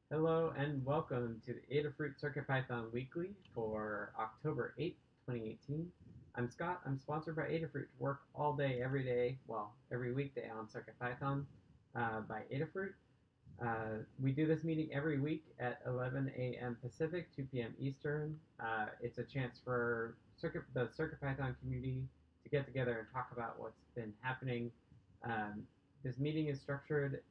Hello and welcome to the Adafruit CircuitPython Weekly for October 8th, 2018. I'm Scott. I'm sponsored by Adafruit to work all day, every day, well, every weekday on CircuitPython by Adafruit. We do this meeting every week at 11 a.m. Pacific, 2 p.m. Eastern. It's a chance for the CircuitPython community to get together and talk about what's been happening. Um, this meeting is structured,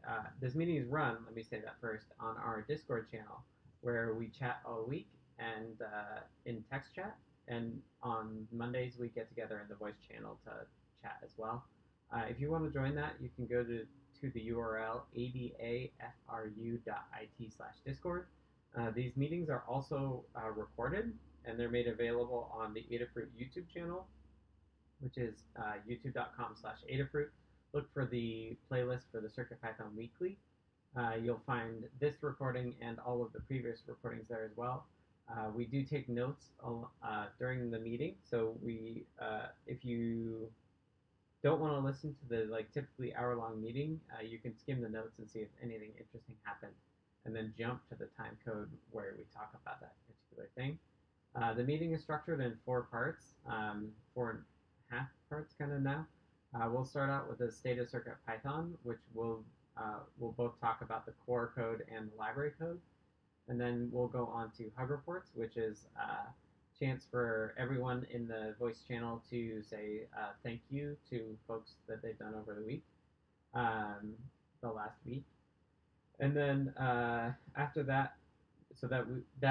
this meeting is run, let me say that first, on our Discord channel where we chat all week and in text chat. And on Mondays, we get together in the voice channel to chat as well. If you want to join that, you can go to the URL adafru.it/discord. These meetings are also recorded, and they're made available on the Adafruit YouTube channel, which is youtube.com/Adafruit. Look for the playlist for the CircuitPython Weekly. You'll find this recording and all of the previous recordings there as well. We do take notes during the meeting, so if you don't want to listen to the typically hour-long meeting, you can skim the notes and see if anything interesting happened, and then jump to the time code where we talk about that particular thing. The meeting is structured in 4 parts, 4.5 parts kind of now. We'll start out with the state of CircuitPython, which we'll both talk about the core code and the library code. And then we'll go on to Hug Reports, which is a chance for everyone in the voice channel to say thank you to folks that they've done over the week, the last week. And then after that, so that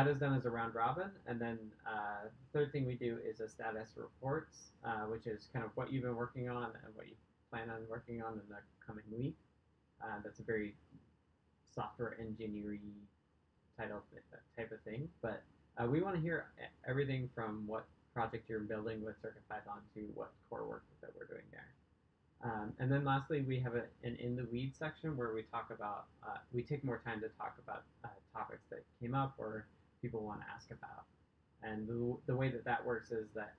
is done as a round robin. And then the third thing we do is a status reports, which is kind of what you've been working on and what you plan on working on in the coming week. That's a very software engineering type of thing. But we want to hear everything from what project you're building with CircuitPython to what core work that we're doing there. And then lastly, we have an in the weeds section where we talk about, we take more time to talk about topics that came up or people want to ask about. And the way that works is that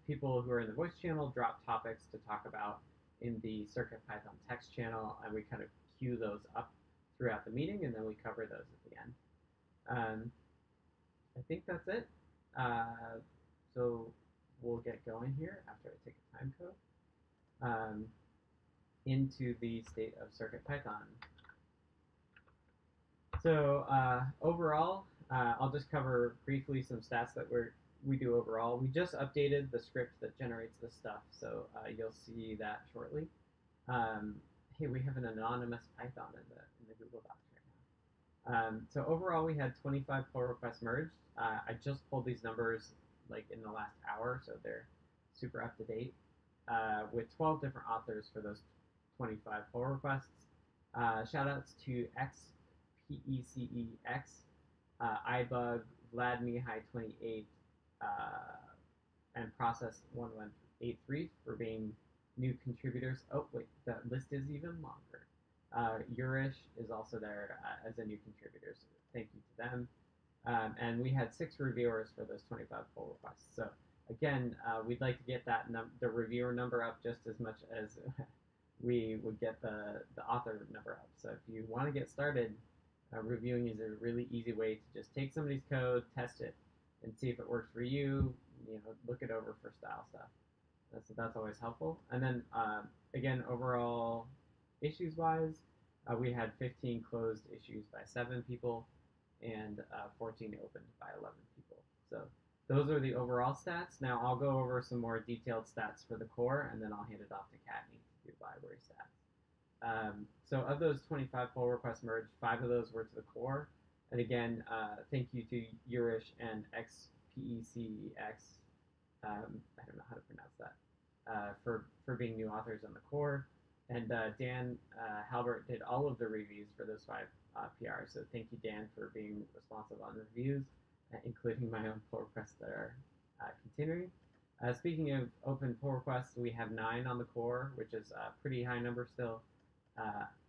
people who are in the voice channel drop topics to talk about in the CircuitPython text channel, and we kind of queue those up throughout the meeting, and then we cover those at the end. I think that's it. So we'll get going here after I take a time code. Into the state of CircuitPython. So overall, I'll just cover briefly some stats that we do overall. We just updated the script that generates this stuff, so you'll see that shortly. Hey, we have an anonymous Python in the Google Docs right now. So overall, we had 25 pull requests merged. I just pulled these numbers like in the last hour, so they're super up to date. With 12 different authors for those 25 pull requests. Shoutouts to XPECEX, iBug, VladMihai28, and Process1183 for being new contributors. Oh, wait, the list is even longer. Urish is also there as a new contributor, so thank you to them. And we had 6 reviewers for those 25 pull requests. So again, we'd like to get the reviewer number up just as much as we would get the author number up. So if you want to get started, reviewing is a really easy way to just take somebody's code, test it, and see if it works for you. Look it over for style stuff. So that's always helpful. And then again, overall issues-wise, we had 15 closed issues by 7 people and 14 opened by 11 people. So those are the overall stats. Now I'll go over some more detailed stats for the core, and then I'll hand it off to Kattni to do library stats. So of those 25 pull requests merged, 5 of those were to the core. And again, thank you to Urish and XPECEX, I don't know how to pronounce that, for being new authors on the core. And Dan Halbert did all of the reviews for those 5 PRs. So thank you, Dan, for being responsive on reviews, including my own pull requests that are continuing. Speaking of open pull requests, we have 9 on the core, which is a pretty high number still.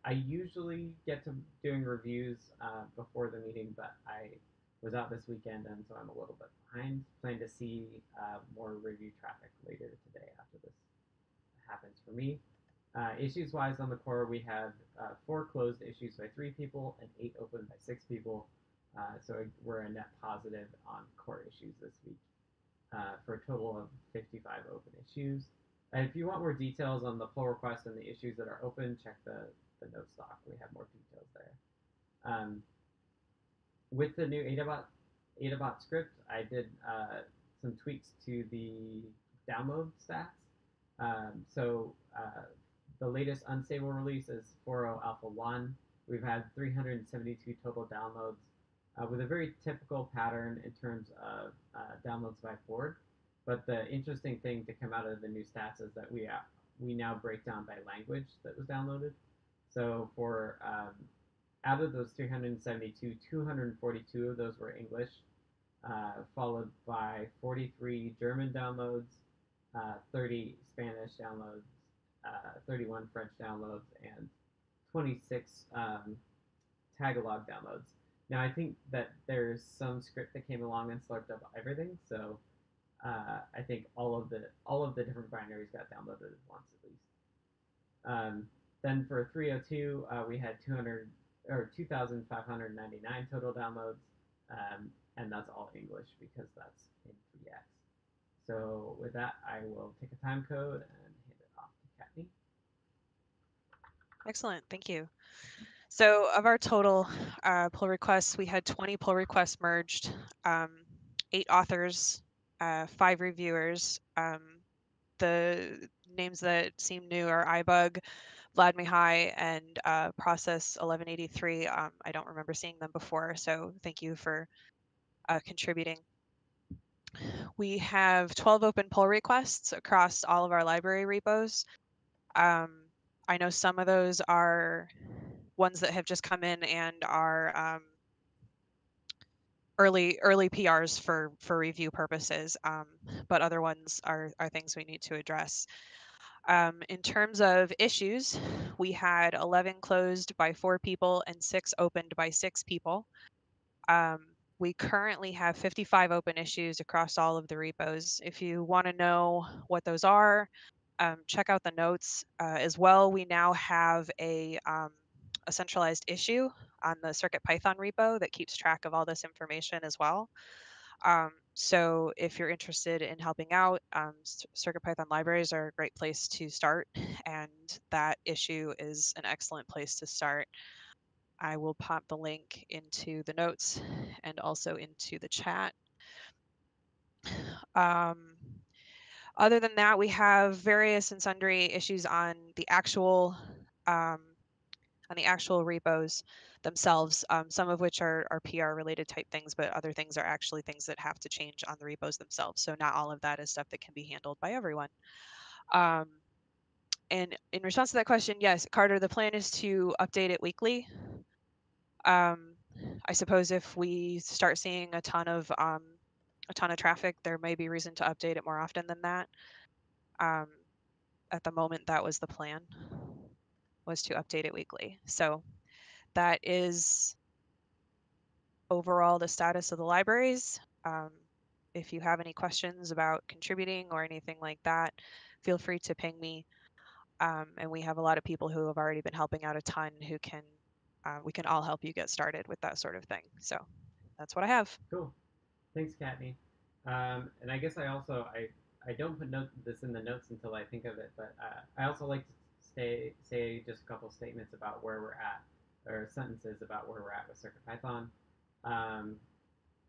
I usually get to doing reviews before the meeting, but I was out this weekend, and so I'm a little bit behind. Plan to see more review traffic later today after this happens for me. Issues-wise on the core, we have 4 closed issues by 3 people and 8 open by 6 people. So we're a net positive on core issues this week for a total of 55 open issues. And if you want more details on the pull request and the issues that are open, check the note stock. We have more details there. With the new Adabot script, I did some tweaks to the download stats. The latest unstable release is 4.0 Alpha 1. We've had 372 total downloads with a very typical pattern in terms of downloads by board. But the interesting thing to come out of the new stats is that we now break down by language that was downloaded. So for out of those 372, 242 of those were English, followed by 43 German downloads, 30 Spanish downloads, 31 French downloads, and 26 Tagalog downloads. Now I think that there's some script that came along and slurped up everything, so I think all of the different binaries got downloaded at once at least. Then for 302, we had 2,599 total downloads, and that's all English because that's in 3x. So with that, I will take a time code and hand it off to Kathleen. Excellent, thank you. So of our total pull requests, we had 20 pull requests merged, 8 authors, 5 reviewers. The names that seem new are iBug, Vlad Mihai, and Process 1183. I don't remember seeing them before, so thank you for contributing. We have 12 open pull requests across all of our library repos. I know some of those are ones that have just come in and are early PRs for review purposes, but other ones are things we need to address. In terms of issues, we had 11 closed by 4 people and 6 opened by 6 people. We currently have 55 open issues across all of the repos. If you want to know what those are, check out the notes. As well, we now have a centralized issue on the CircuitPython repo that keeps track of all this information as well. So if you're interested in helping out, CircuitPython libraries are a great place to start, and that issue is an excellent place to start. I will pop the link into the notes and also into the chat. Other than that, we have various and sundry issues on the actual repos themselves, some of which are PR related type things, but other things are actually things that have to change on the repos themselves. So not all of that is stuff that can be handled by everyone. And in response to that question, yes, Carter, the plan is to update it weekly. I suppose if we start seeing a ton of traffic, there may be reason to update it more often than that. At the moment, that was the plan, was to update it weekly. So that is overall the status of the libraries. If you have any questions about contributing or anything like that, feel free to ping me. And we have a lot of people who have already been helping out a ton who can, we can all help you get started with that sort of thing. So that's what I have. Cool. Thanks, Kathleen. And I guess I don't put this in the notes until I think of it, but I also like to say just a couple statements about where we're at, or sentences about where we're at with CircuitPython.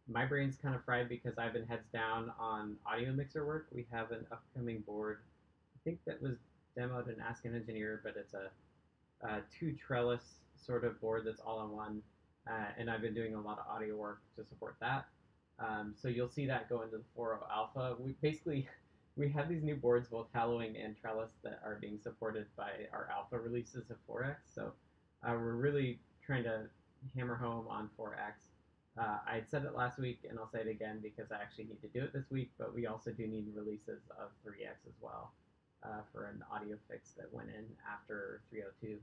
My brain's kind of fried because I've been heads down on audio mixer work. We have an upcoming board, I think that was demoed in Ask an Engineer, but it's a 2 trellis sort of board that's all in one, and I've been doing a lot of audio work to support that. So you'll see that go into the 4.0 alpha. We have these new boards, both Hallowing and Trellis, that are being supported by our alpha releases of 4x. So we're really trying to hammer home on 4x. I said it last week, and I'll say it again because I actually need to do it this week, but we also do need releases of 3x as well for an audio fix that went in after 302.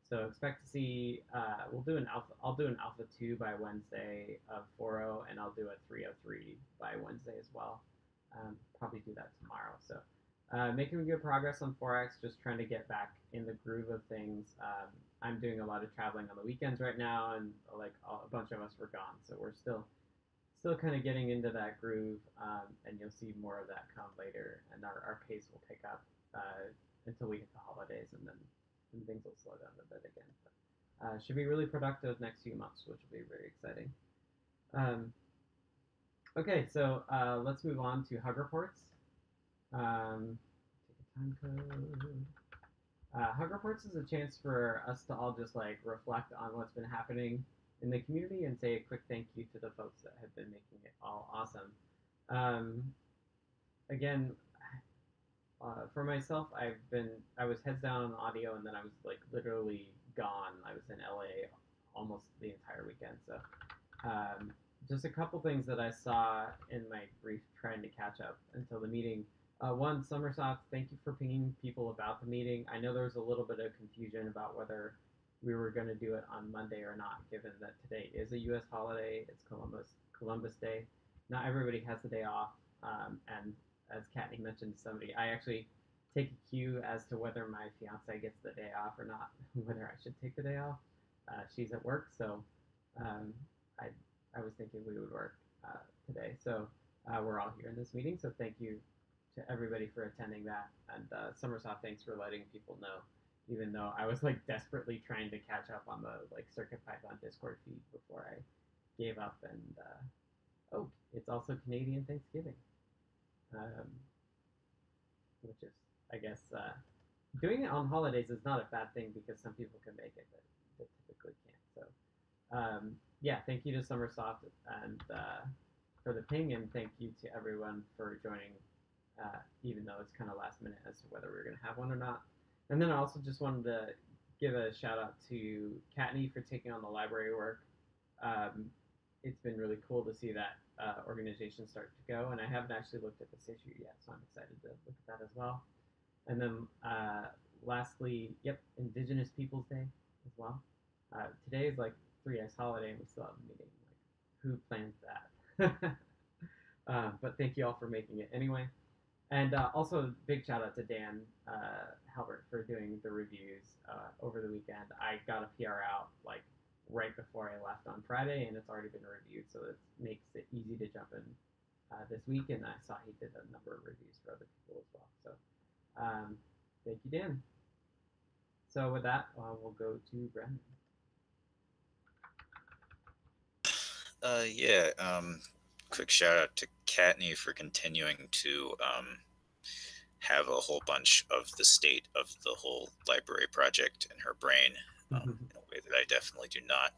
So expect to see, I'll do an alpha 2 by Wednesday of 4.0, and I'll do a 303 by Wednesday as well. Probably do that tomorrow. So Making good progress on Forex, just trying to get back in the groove of things. I'm doing a lot of traveling on the weekends right now, and like a bunch of us were gone, so we're still kind of getting into that groove, and you'll see more of that come later, and our pace will pick up until we hit the holidays, and then things will slow down a bit again. But should be really productive next few months, which will be very exciting. Okay, so let's move on to Hug Reports. Take a time code. Hug Reports is a chance for us to all just like reflect on what's been happening in the community and say a quick thank you to the folks that have been making it all awesome. Again, for myself, I was heads down on audio, and then I was like literally gone. I was in LA almost the entire weekend, so just a couple things that I saw in my brief trying to catch up until the meeting. One, Summersoft, thank you for pinging people about the meeting. I know there was a little bit of confusion about whether we were going to do it on Monday or not, given that today is a U.S. holiday. It's Columbus Day. Not everybody has the day off, and as Kattni mentioned to somebody, I actually take a cue as to whether my fiance gets the day off or not, whether I should take the day off. She's at work, so I was thinking we would work today. So we're all here in this meeting, so thank you to everybody for attending that. And Summersoft, thanks for letting people know, even though I was like desperately trying to catch up on the like CircuitPython Discord feed before I gave up. And oh, it's also Canadian Thanksgiving, which is, I guess, doing it on holidays is not a bad thing because some people can make it, but they typically can't. So yeah, thank you to Summersoft and for the ping, and thank you to everyone for joining, even though it's kind of last minute as to whether we were going to have one or not. And then I also just wanted to give a shout out to Kattni for taking on the library work. It's been really cool to see that organization start to go, and I haven't actually looked at this issue yet, so I'm excited to look at that as well. And then lastly, yep, Indigenous Peoples Day as well. Today is like 3S holiday, and we still have a meeting. Like, who plans that? But thank you all for making it anyway. And also, big shout out to Dan Halbert for doing the reviews over the weekend. I got a PR out like right before I left on Friday, and it's already been reviewed, so it makes it easy to jump in this week. And I saw he did a number of reviews for other people as well. So thank you, Dan. So with that, we'll go to Brendan. Yeah, quick shout out to Kattni for continuing to have a whole bunch of the state of the whole library project in her brain in a way that I definitely do not.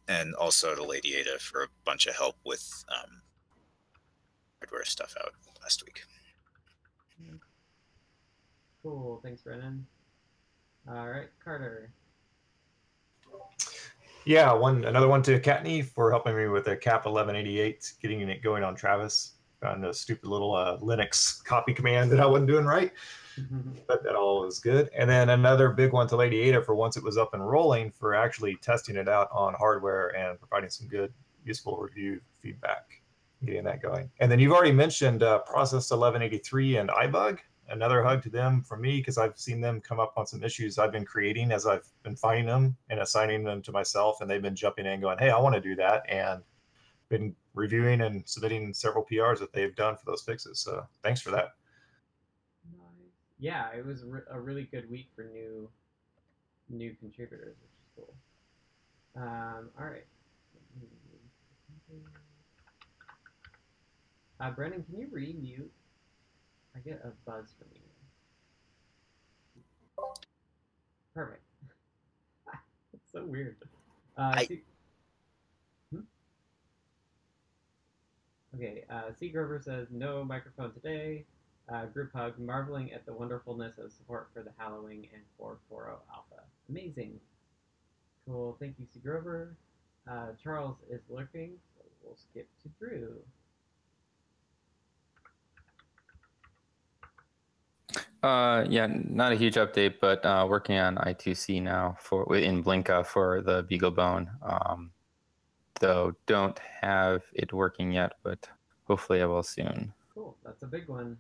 And also to Lady Ada for a bunch of help with hardware stuff out last week. Cool, thanks, Brennan. All right, Carter. Yeah, another one to Kattni for helping me with the CAP 1188, getting it going on Travis. Found a stupid little Linux copy command that I wasn't doing right, but that all was good. And then another big one to Lady Ada for once it was up and rolling for actually testing it out on hardware and providing some good, useful review feedback, getting that going. And then you've already mentioned Process 1183 and iBug. Another hug to them from me because I've seen them come up on some issues I've been creating as I've been finding them and assigning them to myself, and they've been jumping in going, hey, I want to do that, and been reviewing and submitting several PRs that they've done for those fixes. So thanks for that. Nice. Yeah, it was a really good week for new contributors, which is cool. All right. Brendan, can you re-mute? I get a buzz from you. Perfect. It's so weird. Okay, C. Grover says, no microphone today. Group hug, marveling at the wonderfulness of support for the Halloween and 440 Alpha. Amazing. Cool, thank you, C. Grover. Charles is lurking, so we'll skip to Drew. Yeah, not a huge update, but working on I2C now in Blinka for the BeagleBone. Though don't have it working yet, but hopefully I will soon. Cool, that's a big one.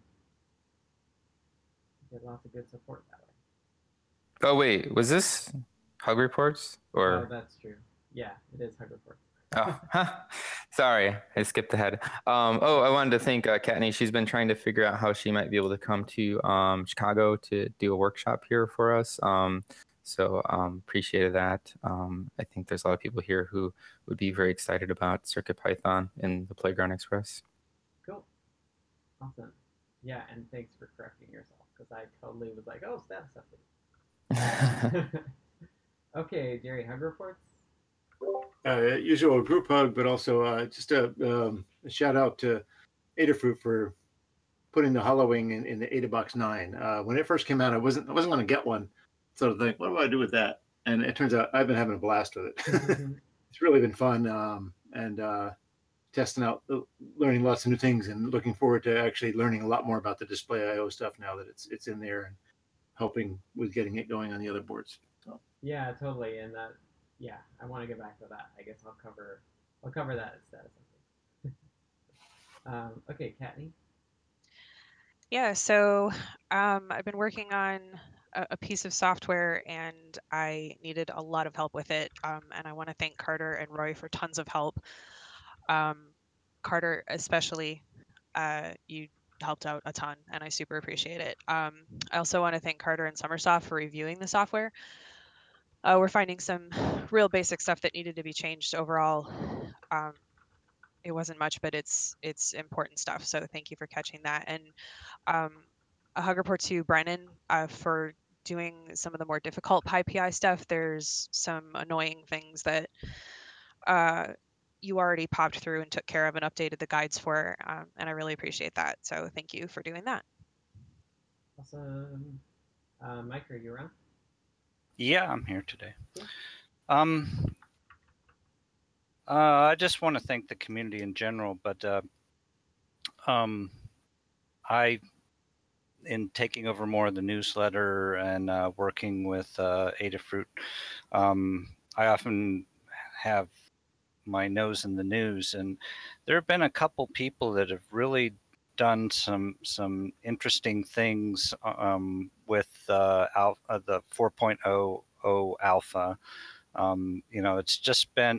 get lots of good support that way. Oh wait, was this Hug Reports Oh, or? that's true. Yeah, it is Hug Reports. Oh, sorry, I skipped ahead. I wanted to thank Kattni. She's been trying to figure out how she might be able to come to Chicago to do a workshop here for us. Appreciated that. I think there's a lot of people here who would be very excited about CircuitPython in the Playground Express. Cool. Awesome. Yeah, and thanks for correcting yourself, because I totally was like, oh, status update. Okay, Jerry, Hug Reports? Usual group hug, but also just a shout out to Adafruit for putting the hollowing in the AdaBox 9. When it first came out, I wasn't going to get one. So I think, what do I do with that? And it turns out I've been having a blast with it. It's really been fun, and testing out, learning lots of new things, and looking forward to actually learning a lot more about the display I/O stuff now that it's in there and helping with getting it going on the other boards. So. Yeah, totally. And yeah, I want to get back to that. I guess I'll cover that at status update. Okay, Kattni. Yeah, so I've been working on a piece of software and I needed a lot of help with it. And I want to thank Carter and Roy for tons of help. Carter, especially, you helped out a ton and I super appreciate it. I also want to thank Carter and Summersoft for reviewing the software. We're finding some real basic stuff that needed to be changed overall. It wasn't much, but it's important stuff. So thank you for catching that. And a hug report to Brennan for doing some of the more difficult PyPI stuff. There's some annoying things that you already popped through and took care of and updated the guides for, and I really appreciate that. So thank you for doing that. Awesome. Mike, are you around? Yeah, I'm here today. Cool. I just want to thank the community in general, but in taking over more of the newsletter and working with Adafruit, I often have my nose in the news, and there have been a couple people that have really done some interesting things with the 4.0 alpha.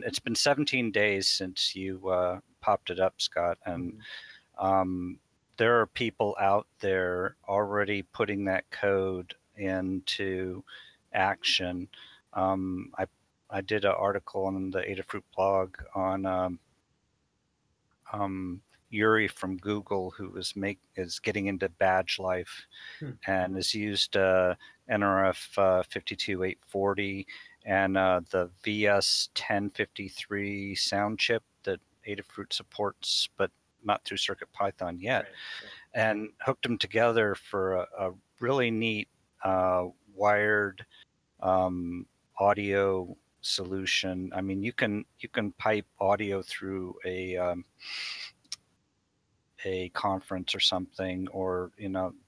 It's been 17 days since you popped it up, Scott, and there are people out there already putting that code into action. I did an article on the Adafruit blog on Yuri from Google, who is getting into badge life and has used NRF 52840 and the VS1053 sound chip that Adafruit supports, but not through CircuitPython yet, and hooked them together for a really neat wired audio solution. I mean, you can pipe audio through a conference or something, or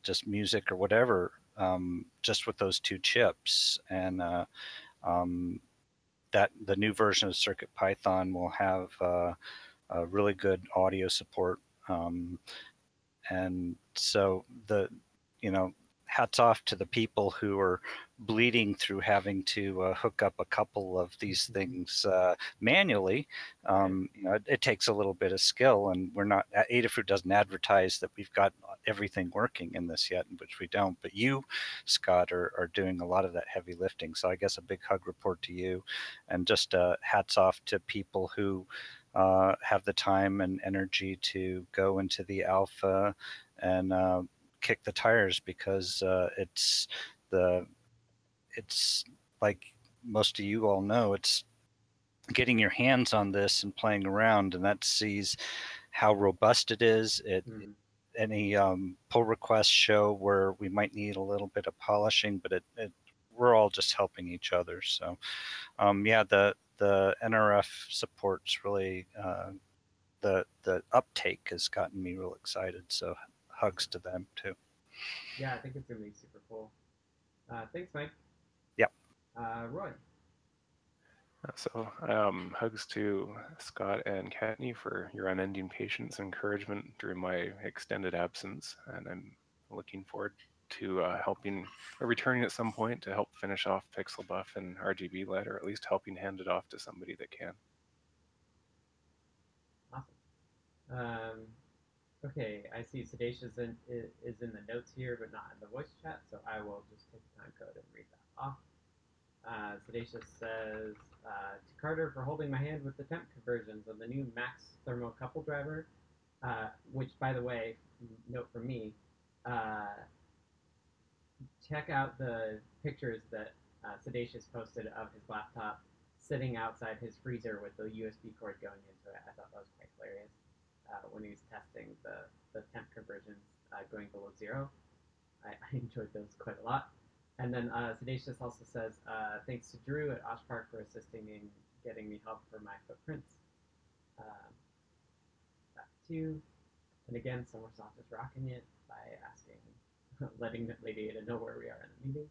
just music or whatever, just with those two chips. And that the new version of CircuitPython will have a really good audio support. And so hats off to the people who are bleeding through having to hook up a couple of these things manually. It takes a little bit of skill, and Adafruit doesn't advertise that we've got everything working in this yet, which we don't. But you, Scott, are doing a lot of that heavy lifting. So I guess a big hug report to you, and just hats off to people who have the time and energy to go into the alpha and kick the tires, because it's like most of you all know, it's getting your hands on this and playing around, and that sees how robust it is. Any pull requests show where we might need a little bit of polishing, but we're all just helping each other. So the NRF support's really the uptake has gotten me real excited. So hugs to them too. Yeah, I think it's gonna be super cool. Thanks, Mike. Yep. Roy. So hugs to Scott and Kattni for your unending patience and encouragement during my extended absence, and I'm looking forward to helping or returning at some point to help finish off Pixel Buff and RGB LED, or at least helping hand it off to somebody that can. Awesome. Okay, I see Sedacious is in the notes here, but not in the voice chat, so I will just take the time code and read that off. Sedacious says, to Carter for holding my hand with the temp conversions of the new Max thermocouple driver, which, by the way, note from me, check out the pictures that Sedacious posted of his laptop sitting outside his freezer with the USB cord going into it. I thought that was quite hilarious when he was testing the temp conversions going below zero. I enjoyed those quite a lot. And then Sedacious also says, thanks to Drew at Osh Park for assisting in getting me help for my footprints. That too. And again, Summersoft is rocking it by asking, letting Lady Ada know where we are in the meeting.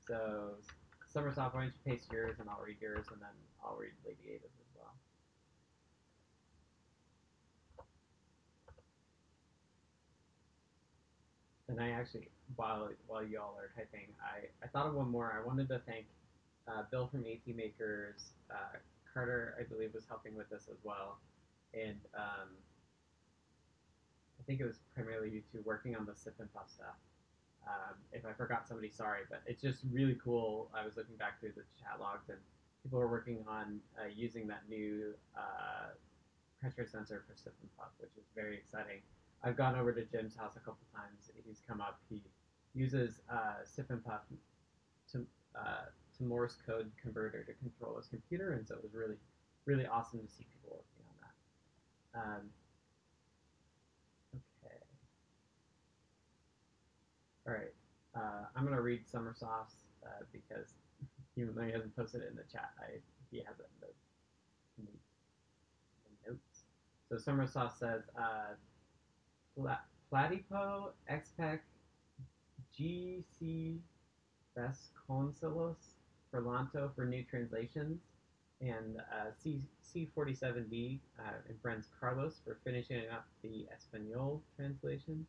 So Summersoft, why don't you paste yours and I'll read yours, and then I'll read Lady Ada's as well. And I actually, while y'all are typing, I thought of one more. I wanted to thank Bill from AT Makers. Carter, I believe, was helping with this as well. And I think it was primarily you two working on the sip and puff stuff. If I forgot somebody, sorry, but it's just really cool. I was looking back through the chat logs, and people were working on using that new pressure sensor for sip and puff, which is very exciting. I've gone over to Jim's house a couple times. He's come up. He uses sip and puff to Morse code converter to control his computer, and so it was really, really awesome to see people working on that. Okay. All right. I'm gonna read Summersoft's because even though he hasn't posted it in the chat, he has it in the notes. So Summersoft says, Platipo expec GC Vasconcelos Ferlanto for new translations, and C47D and friends Carlos for finishing up the Espanol translation,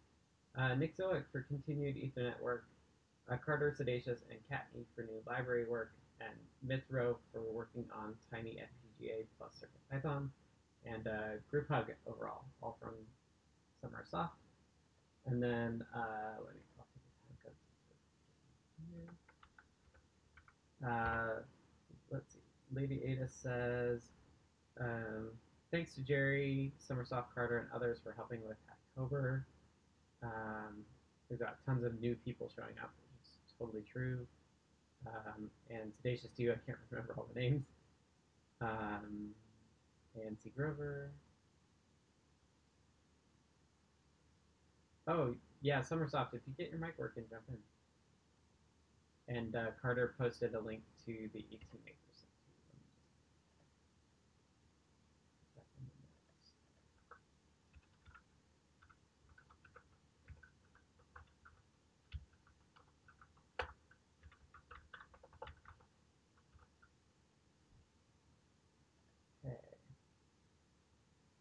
Nick Zoic for continued Ethernet work, Carter Sedacious and Kattni for new library work, and Mithro for working on Tiny FPGA plus CircuitPython, and group hug overall, all from Summersoft. And then I'll take the time code. Let's see. Lady Ada says, thanks to Jerry, Summersoft, Carter, and others for helping with Hacktober. We've got tons of new people showing up, which is totally true. And Sedacious to you, I can't remember all the names. And C. Grover. Oh, yeah, Summersoft, if you get your mic working, jump in. And Carter posted a link to the 18 Makers. Okay.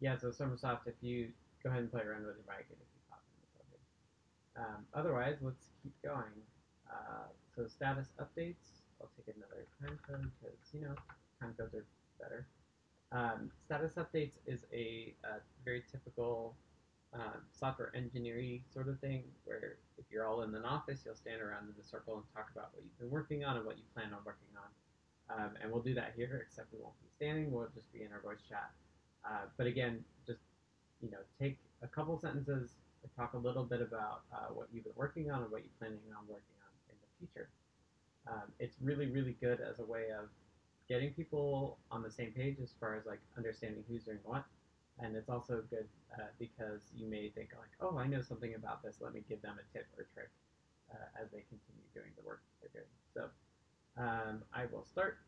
Yeah, so Summersoft, if you go ahead and play around with your mic, and if you pop in, it's okay. Otherwise, let's keep going. So status updates. I'll take another time code because, you know, time codes are better. Status updates is a very typical software engineering sort of thing where if you're all in an office, you'll stand around in a circle and talk about what you've been working on and what you plan on working on. And we'll do that here, except we won't be standing. We'll just be in our voice chat. But again, just, you know, take a couple sentences and talk a little bit about what you've been working on and what you're planning on working on in the future. It's really, really good as a way of getting people on the same page as far as like understanding who's doing what. And it's also good because you may think like, oh, I know something about this. Let me give them a tip or trick as they continue doing the work they're doing. So I will start.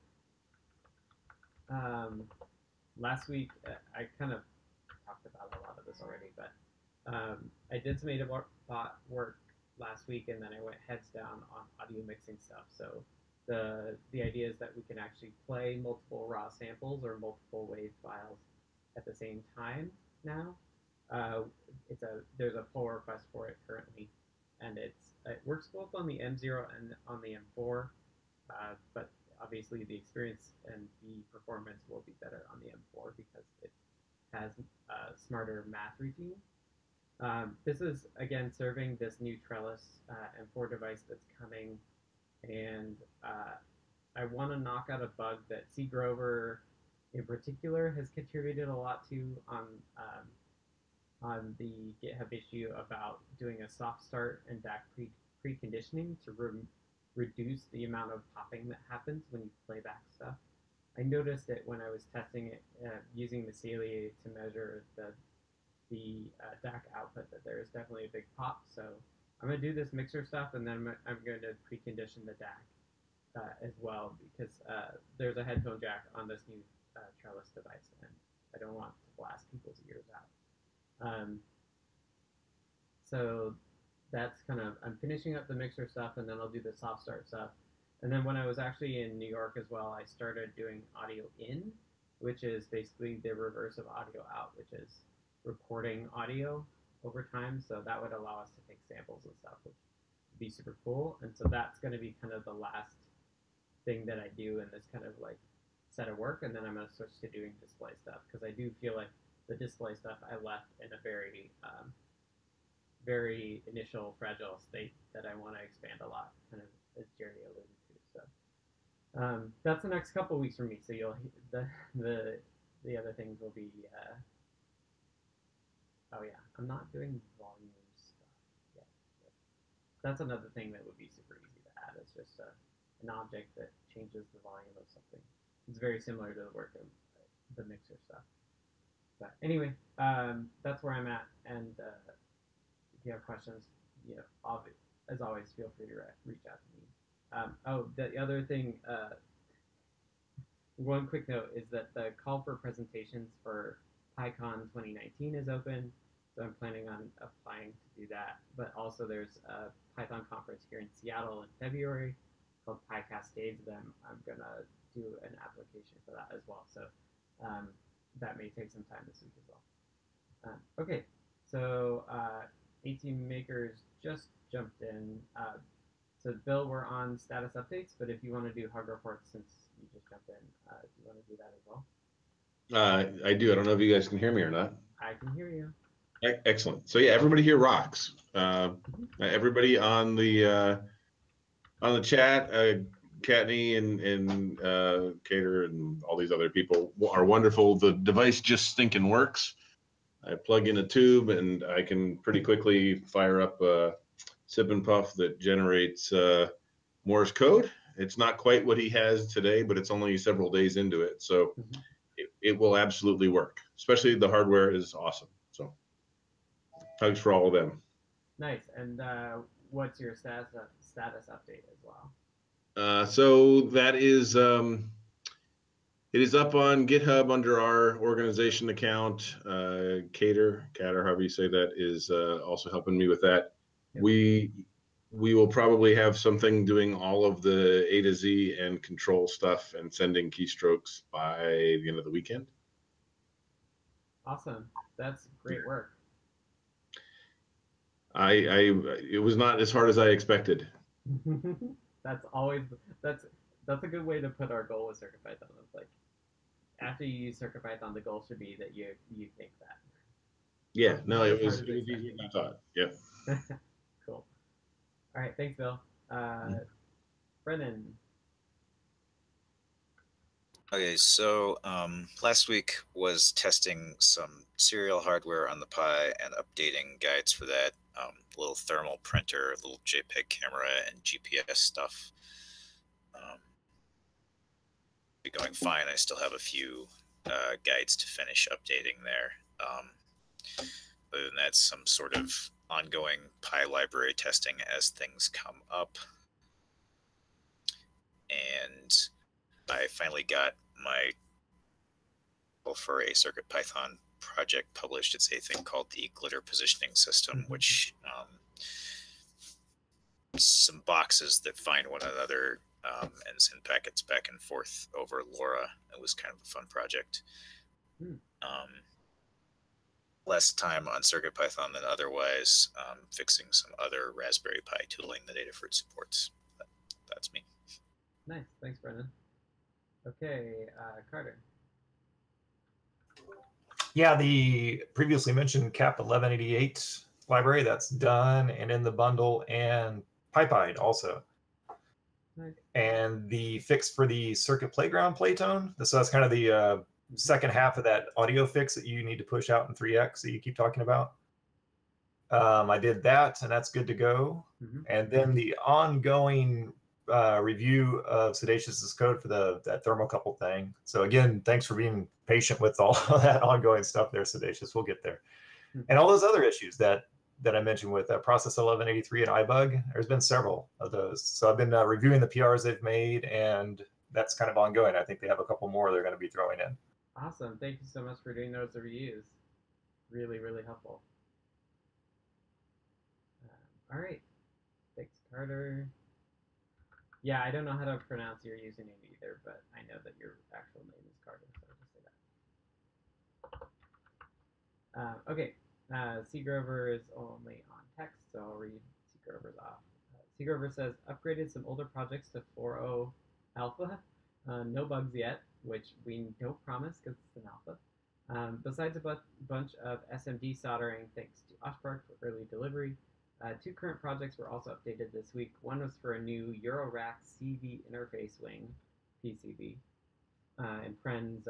Last week, I kind of talked about a lot of this already, but I did some AdaBot work last week, and then I went heads down on audio mixing stuff. So the idea is that we can actually play multiple raw samples or multiple wave files at the same time now. There's a pull request for it currently, and it works both on the M0 and on the M4, but obviously the experience and the performance will be better on the M4 because it has smarter math routine. This is, again, serving this new Trellis M4 device that's coming, and I want to knock out a bug that C. Grover in particular has contributed a lot to on the GitHub issue about doing a soft start and DAC preconditioning to reduce the amount of popping that happens when you play back stuff. I noticed it when I was testing it using the Celia to measure the DAC output, that there is definitely a big pop. So I'm going to do this mixer stuff, and then I'm going to precondition the DAC as well, because there's a headphone jack on this new Trellis device, and I don't want to blast people's ears out. So that's kind of, I'm finishing up the mixer stuff, and then I'll do the soft start stuff. And then when I was actually in New York as well, I started doing audio in, which is basically the reverse of audio out, which is recording audio over time. So that would allow us to take samples and stuff, which would be super cool. And so that's going to be kind of the last thing that I do in this kind of like set of work. And then I'm going to switch to doing display stuff, because I do feel like the display stuff I left in a very, very initial fragile state that I want to expand a lot, kind of as Jerry alluded to. So that's the next couple weeks for me. So you'll the other things will be. Oh yeah, I'm not doing volume stuff yet. That's another thing that would be super easy to add. It's just an object that changes the volume of something. It's very similar to the work of the mixer stuff. But anyway, that's where I'm at. And if you have questions, you know, as always, feel free to reach out to me. Oh, the other thing, one quick note is that the call for presentations for PyCon 2019 is open, so I'm planning on applying to do that. But also there's a Python conference here in Seattle in February called PyCascades. I'm gonna do an application for that as well. So that may take some time this week as well. Okay, so 18 makers just jumped in. So Bill, we're on status updates, but if you want to do hug reports since you just jumped in, do you want to do that as well? I do. I don't know if you guys can hear me or not. I can hear you. Excellent. So yeah, everybody here rocks. Everybody on the chat, Kattni and Cater and all these other people are wonderful. The device just stinking works. I plug in a tube and I can pretty quickly fire up a sip and puff that generates Morse code. It's not quite what he has today, but it's only several days into it. So it will absolutely work, especially the hardware is awesome. So hugs for all of them. Nice. And what's your status update as well? So that is, it is up on GitHub under our organization account. Cater, however you say that, is also helping me with that. Yep. We will probably have something doing all of the A to Z and control stuff and sending keystrokes by the end of the weekend. Awesome. That's great work. It was not as hard as I expected. That's always, that's a good way to put our goal with CircuitPython. It's like, after you use CircuitPython, the goal should be that you think that. Yeah, no, it was easier than I thought. Yeah. Cool. All right, thanks, Bill. Brennan. Okay, so last week was testing some serial hardware on the Pi and updating guides for that. Little thermal printer, little JPEG camera, and GPS stuff. Be going fine. I still have a few guides to finish updating there. Other than that, some sort of ongoing Pi library testing as things come up. And I finally got my for a CircuitPython project published. It's a thing called the glitter positioning system, which some boxes that find one another and send packets back and forth over LoRa. It was kind of a fun project. less time on CircuitPython than otherwise, fixing some other Raspberry Pi tooling that Adafruit supports. That's me. Nice. Thanks, Brendan. Okay, Carter. Yeah, the previously mentioned CAP 1188 library, that's done and in the bundle, and PyPy also. Nice. And the fix for the Circuit Playground Playtone, so that's kind of the second half of that audio fix that you need to push out in 3x that you keep talking about. I did that, and that's good to go. And then the ongoing review of Sedacious's code for that thermocouple thing. So again, thanks for being patient with all of that ongoing stuff there, Sedacious. We'll get there. And all those other issues that I mentioned with Process 1183 and iBug, there's been several of those. So I've been reviewing the PRs they've made, and that's kind of ongoing. I think they have a couple more they're going to be throwing in. Awesome. Thank you so much for doing those reviews. Really, really helpful. All right. Thanks, Carter. Yeah, I don't know how to pronounce your username either, but I know that your actual name is Carter, so I'll just say that. Okay. C. Grover is only on text, so I'll read C. Grover's off. C. Grover says, upgraded some older projects to 4.0 alpha. No bugs yet, which we don't promise because it's an alpha. Besides a bunch of SMD soldering thanks to Oshpark for early delivery. 2 current projects were also updated this week. One was for a new Eurorack CV interface wing, PCB, and Pren's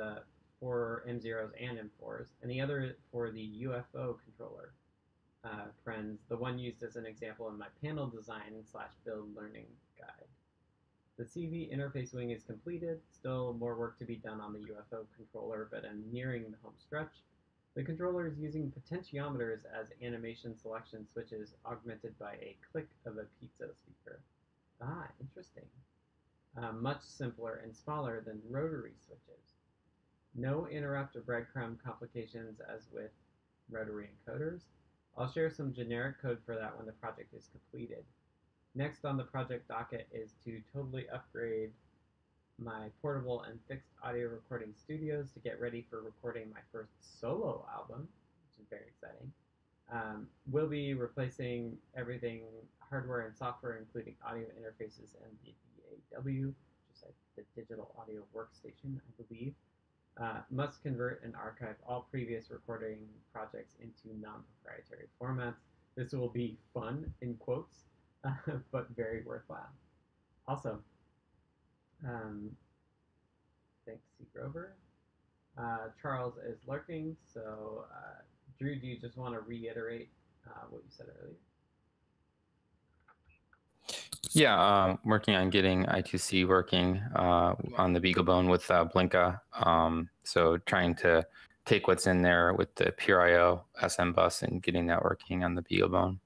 for M0s and M4s, and the other for the UFO controller, Pren's, the one used as an example in my panel design / build learning guide. The CV interface wing is completed, still more work to be done on the UFO controller, but I'm nearing the home stretch. The controller is using potentiometers as animation selection switches augmented by a click of a piezo speaker. Ah, interesting. Much simpler and smaller than rotary switches. No interrupt or breadcrumb complications as with rotary encoders. I'll share some generic code for that when the project is completed. Next on the project docket is to totally upgrade my portable and fixed audio recording studios to get ready for recording my first solo album, which is very exciting. We'll be replacing everything hardware and software, including audio interfaces and the DAW, which is like the digital audio workstation, I believe. Must convert and archive all previous recording projects into non-proprietary formats. This will be fun, in quotes, but very worthwhile. Also, thanks, C. Grover. Charles is lurking, so Drew, do you just want to reiterate what you said earlier? Yeah, working on getting I2C working on the BeagleBone with Blinka. So trying to take what's in there with the PureIO SM bus and getting that working on the BeagleBone.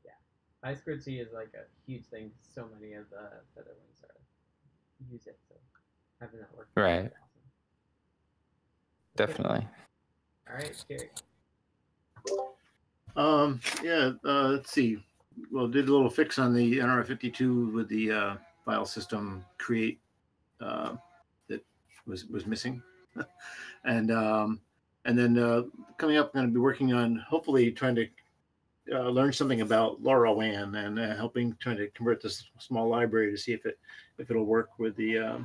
Yeah, I2C is like a huge thing. So many of the feather wings use it, so having that work. Right. Awesome. Definitely. All right, Gary. Let's see. Well, did a little fix on the NRF52 with the file system create that was missing, and then coming up, I'm going to be working on hopefully trying to learn something about LoRaWAN and trying to convert this small library to see if it'll work with the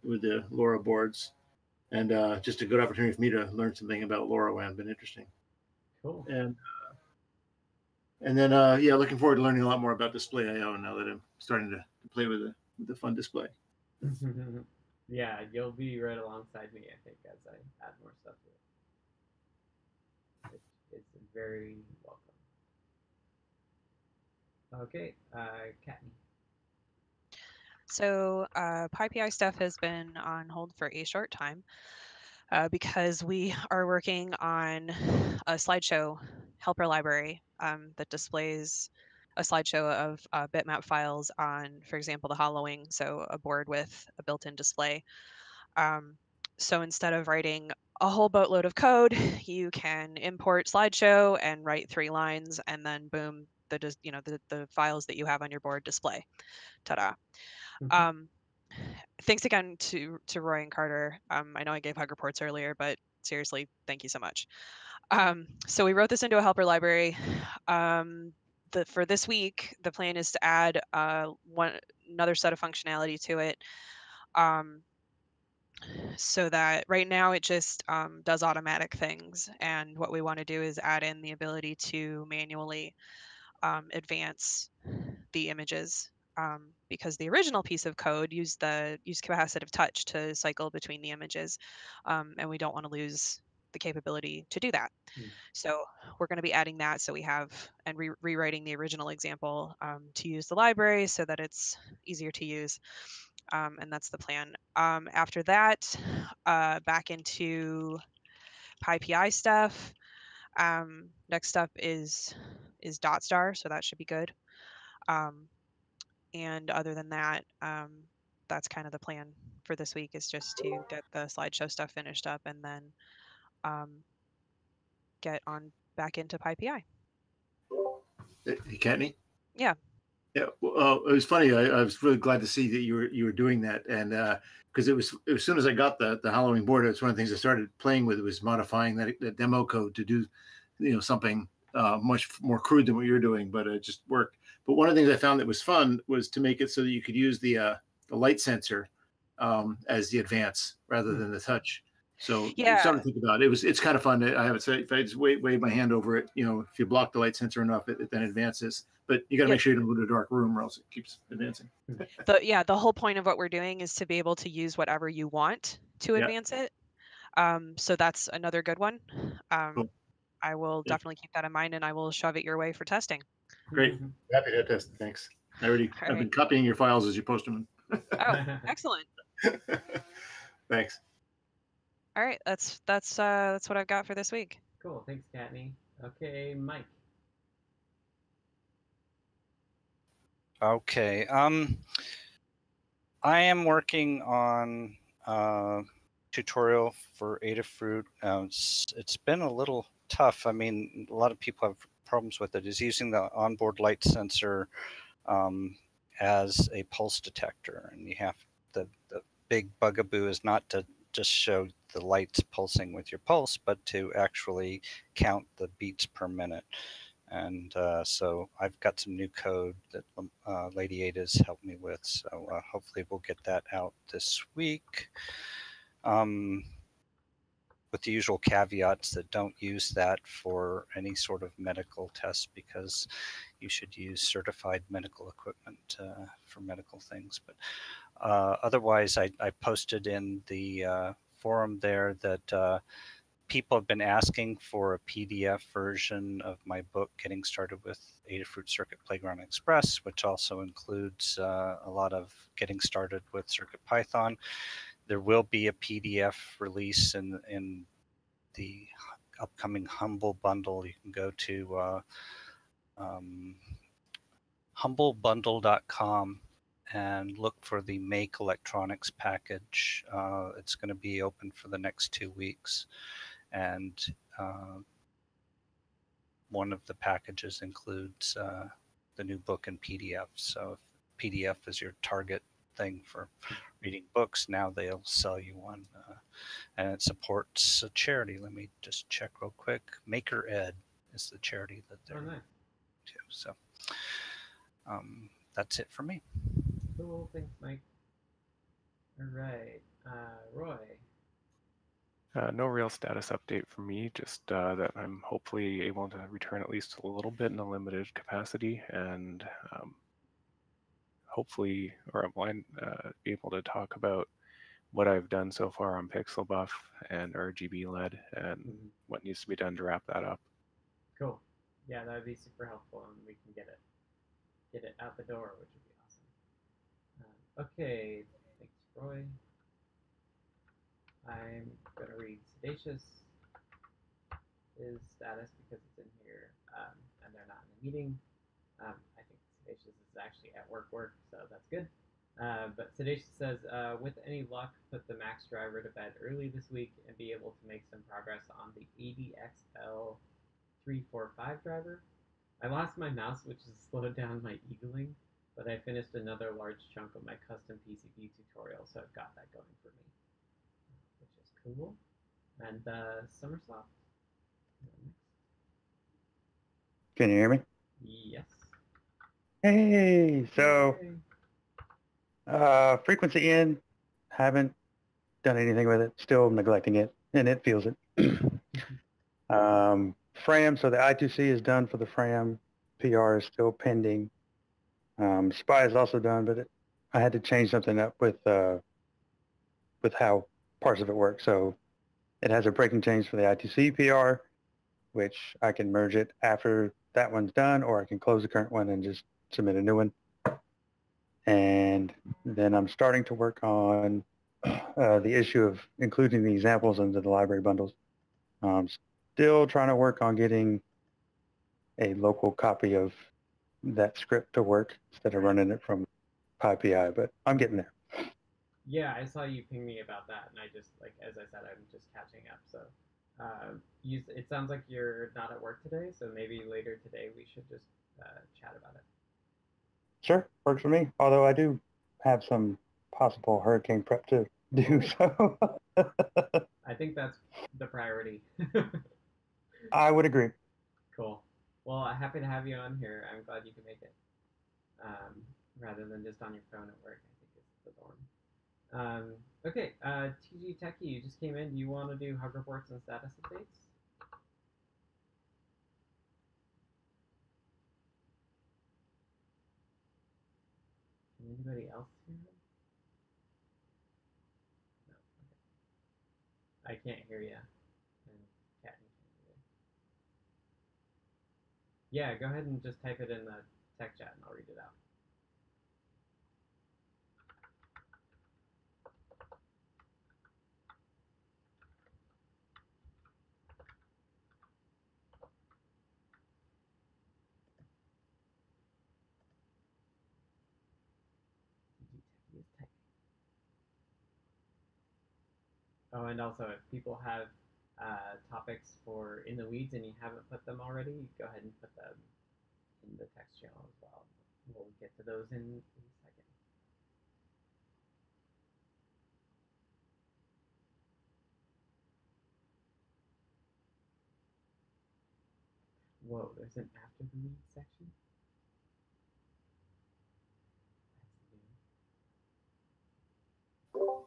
LoRa boards, and just a good opportunity for me to learn something about LoRaWAN. Been interesting. Cool. And then looking forward to learning a lot more about Display IO now that I'm starting to play with the fun display. Yeah, you'll be right alongside me, I think, as I add more stuff to it. It's very welcome. Okay, Katney. So PyPI stuff has been on hold for a short time because we are working on a slideshow helper library that displays a slideshow of bitmap files on, for example, the hollowing, so a board with a built-in display. So instead of writing a whole boatload of code, you can import slideshow and write 3 lines, and then boom, the files that you have on your board display. Ta-da. thanks again to Roy and Carter. I know I gave hug reports earlier, but seriously, thank you so much. So we wrote this into a helper library. For this week, the plan is to add another set of functionality to it. So that right now it just does automatic things. And what we want to do is add in the ability to manually advance the images, because the original piece of code used capacitive touch to cycle between the images, and we don't want to lose the capability to do that. So we're going to be adding that, so we have, and rewriting the original example to use the library so that it's easier to use, and that's the plan. After that, back into PyPI stuff. Next up is .star, so that should be good. And other than that, that's kind of the plan for this week, is just to get the slideshow stuff finished up and then get on back into PyPI. Hey, Kattni? Yeah. Yeah, well, it was funny. I was really glad to see that you were doing that, and because it was, as soon as I got the Halloween board, it's one of the things I started playing with, was modifying that demo code to do, something much more crude than what you're doing, but it just worked. But one of the things I found that was fun was to make it so that you could use the light sensor as the advance rather than the touch. So Yeah, something to think about. It's kind of fun. I have it. So if I just wave my hand over it, if you block the light sensor enough, it then advances. But you got to make sure you don't go to a dark room, or else it keeps advancing. The whole point of what we're doing is to be able to use whatever you want to advance it. So that's another good one. Cool. I will definitely keep that in mind, and I will shove it your way for testing. Great. Happy to test. Thanks. I've been copying your files as you post them. Oh, excellent. Thanks. All right, that's what I've got for this week. Cool. Thanks, Kattni. Okay, Mike. Okay. I am working on a tutorial for Adafruit. It's been a little tough. I mean, a lot of people have problems with it. Is using the onboard light sensor as a pulse detector, and you have the big bugaboo is not to just show the lights pulsing with your pulse, but to actually count the beats per minute. And so I've got some new code that Lady Ada's helped me with. So hopefully we'll get that out this week. With the usual caveats that don't use that for any sort of medical test, because you should use certified medical equipment for medical things. But otherwise, I posted in the forum there that people have been asking for a PDF version of my book, Getting Started with Adafruit Circuit Playground Express, which also includes a lot of getting started with CircuitPython. There will be a PDF release in the upcoming Humble Bundle. You can go to humblebundle.com and look for the Make Electronics package. It's going to be open for the next 2 weeks. And one of the packages includes the new book in PDF. So if PDF is your target thing for reading books, now they'll sell you one. And it supports a charity. Let me just check real quick. Maker Ed is the charity that they're nice. to. So that's it for me. Cool. Thanks, Mike. All right. Roy. No real status update for me, just that I'm hopefully able to return at least a little bit in a limited capacity, and hopefully, or I might be able to talk about what I've done so far on Pixel Buff and RGB LED, and what needs to be done to wrap that up. Cool. Yeah, that would be super helpful, and we can get it out the door, which would be awesome. Okay, thanks, Roy. I'm going to read Sedacious' status because it's in here, and they're not in the meeting. I think Sedacious is actually at work, so that's good. But Sedacious says, with any luck, put the Max driver to bed early this week and be able to make some progress on the ADXL345 driver. I lost my mouse, which has slowed down my eagling, but I finished another large chunk of my custom PCB tutorial tutorial, so I've got that going for me, which is cool. And Somersault. Can you hear me? Yes. Hey, so Yay. frequency in, haven't done anything with it, still neglecting it, and it feels it. FRAM, so the I2C is done for the FRAM. PR is still pending. SPY is also done, but I had to change something up with how parts of it work. So it has a breaking change for the I2C PR, which I can merge it after that one's done, or I can close the current one and just submit a new one. And then I'm starting to work on the issue of including the examples into the library bundles. Still trying to work on getting a local copy of that script to work instead of running it from PyPI, but I'm getting there. Yeah, I saw you ping me about that, and I just, like, as I said, I'm just catching up. So it sounds like you're not at work today, so maybe later today we should just chat about it. Sure, works for me. Although I do have some possible hurricane prep to do, so. I think that's the priority. I would agree. Cool. Well, happy to have you on here. I'm glad you can make it. Rather than just on your phone at work, I think it's the norm. Okay, TG Techie, you just came in. Do you want to do hug reports and status updates? Can anybody else hear him? No. Okay. I can't hear you. And Katney can't hear you. Yeah, go ahead and just type it in the tech chat and I'll read it out. Oh, and also if people have topics for In the Weeds and you haven't put them already, go ahead and put them in the text channel as well. We'll get to those in a second. Whoa, there's an after the weeds section?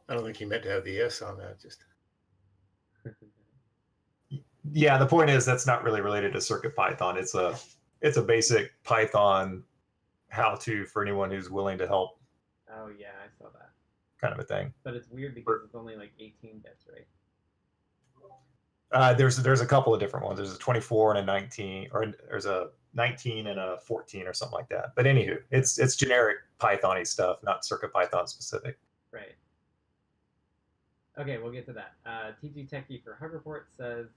I don't think he meant to have the S on that. Just Yeah, the point is that's not really related to CircuitPython. It's a basic Python how-to for anyone who's willing to help. Oh yeah, I saw that. Kind of a thing. But it's weird because it's only like 18 bits, right? There's a couple of different ones. There's a 24 and a 19, or there's a 19 and a 14 or something like that. But anywho, it's generic Python-y stuff, not CircuitPython specific. Right. Okay, we'll get to that. TG Techie for Hug Report says,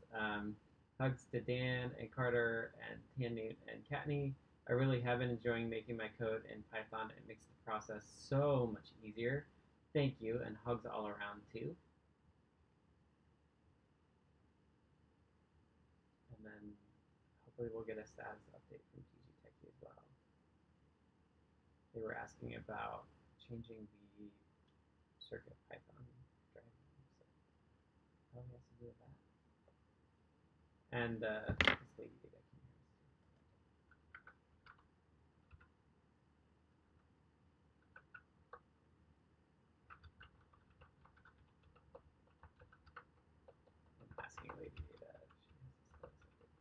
hugs to Dan and Carter and Tandy and Katney. I really have been enjoying making my code in Python. It makes the process so much easier. Thank you, and hugs all around too. And then hopefully we'll get a status update from TG Techie as well. They were asking about changing the CircuitPython driver. So how he has to do with that. And this lady data can hear us too. I'm asking lady data if she has a status update.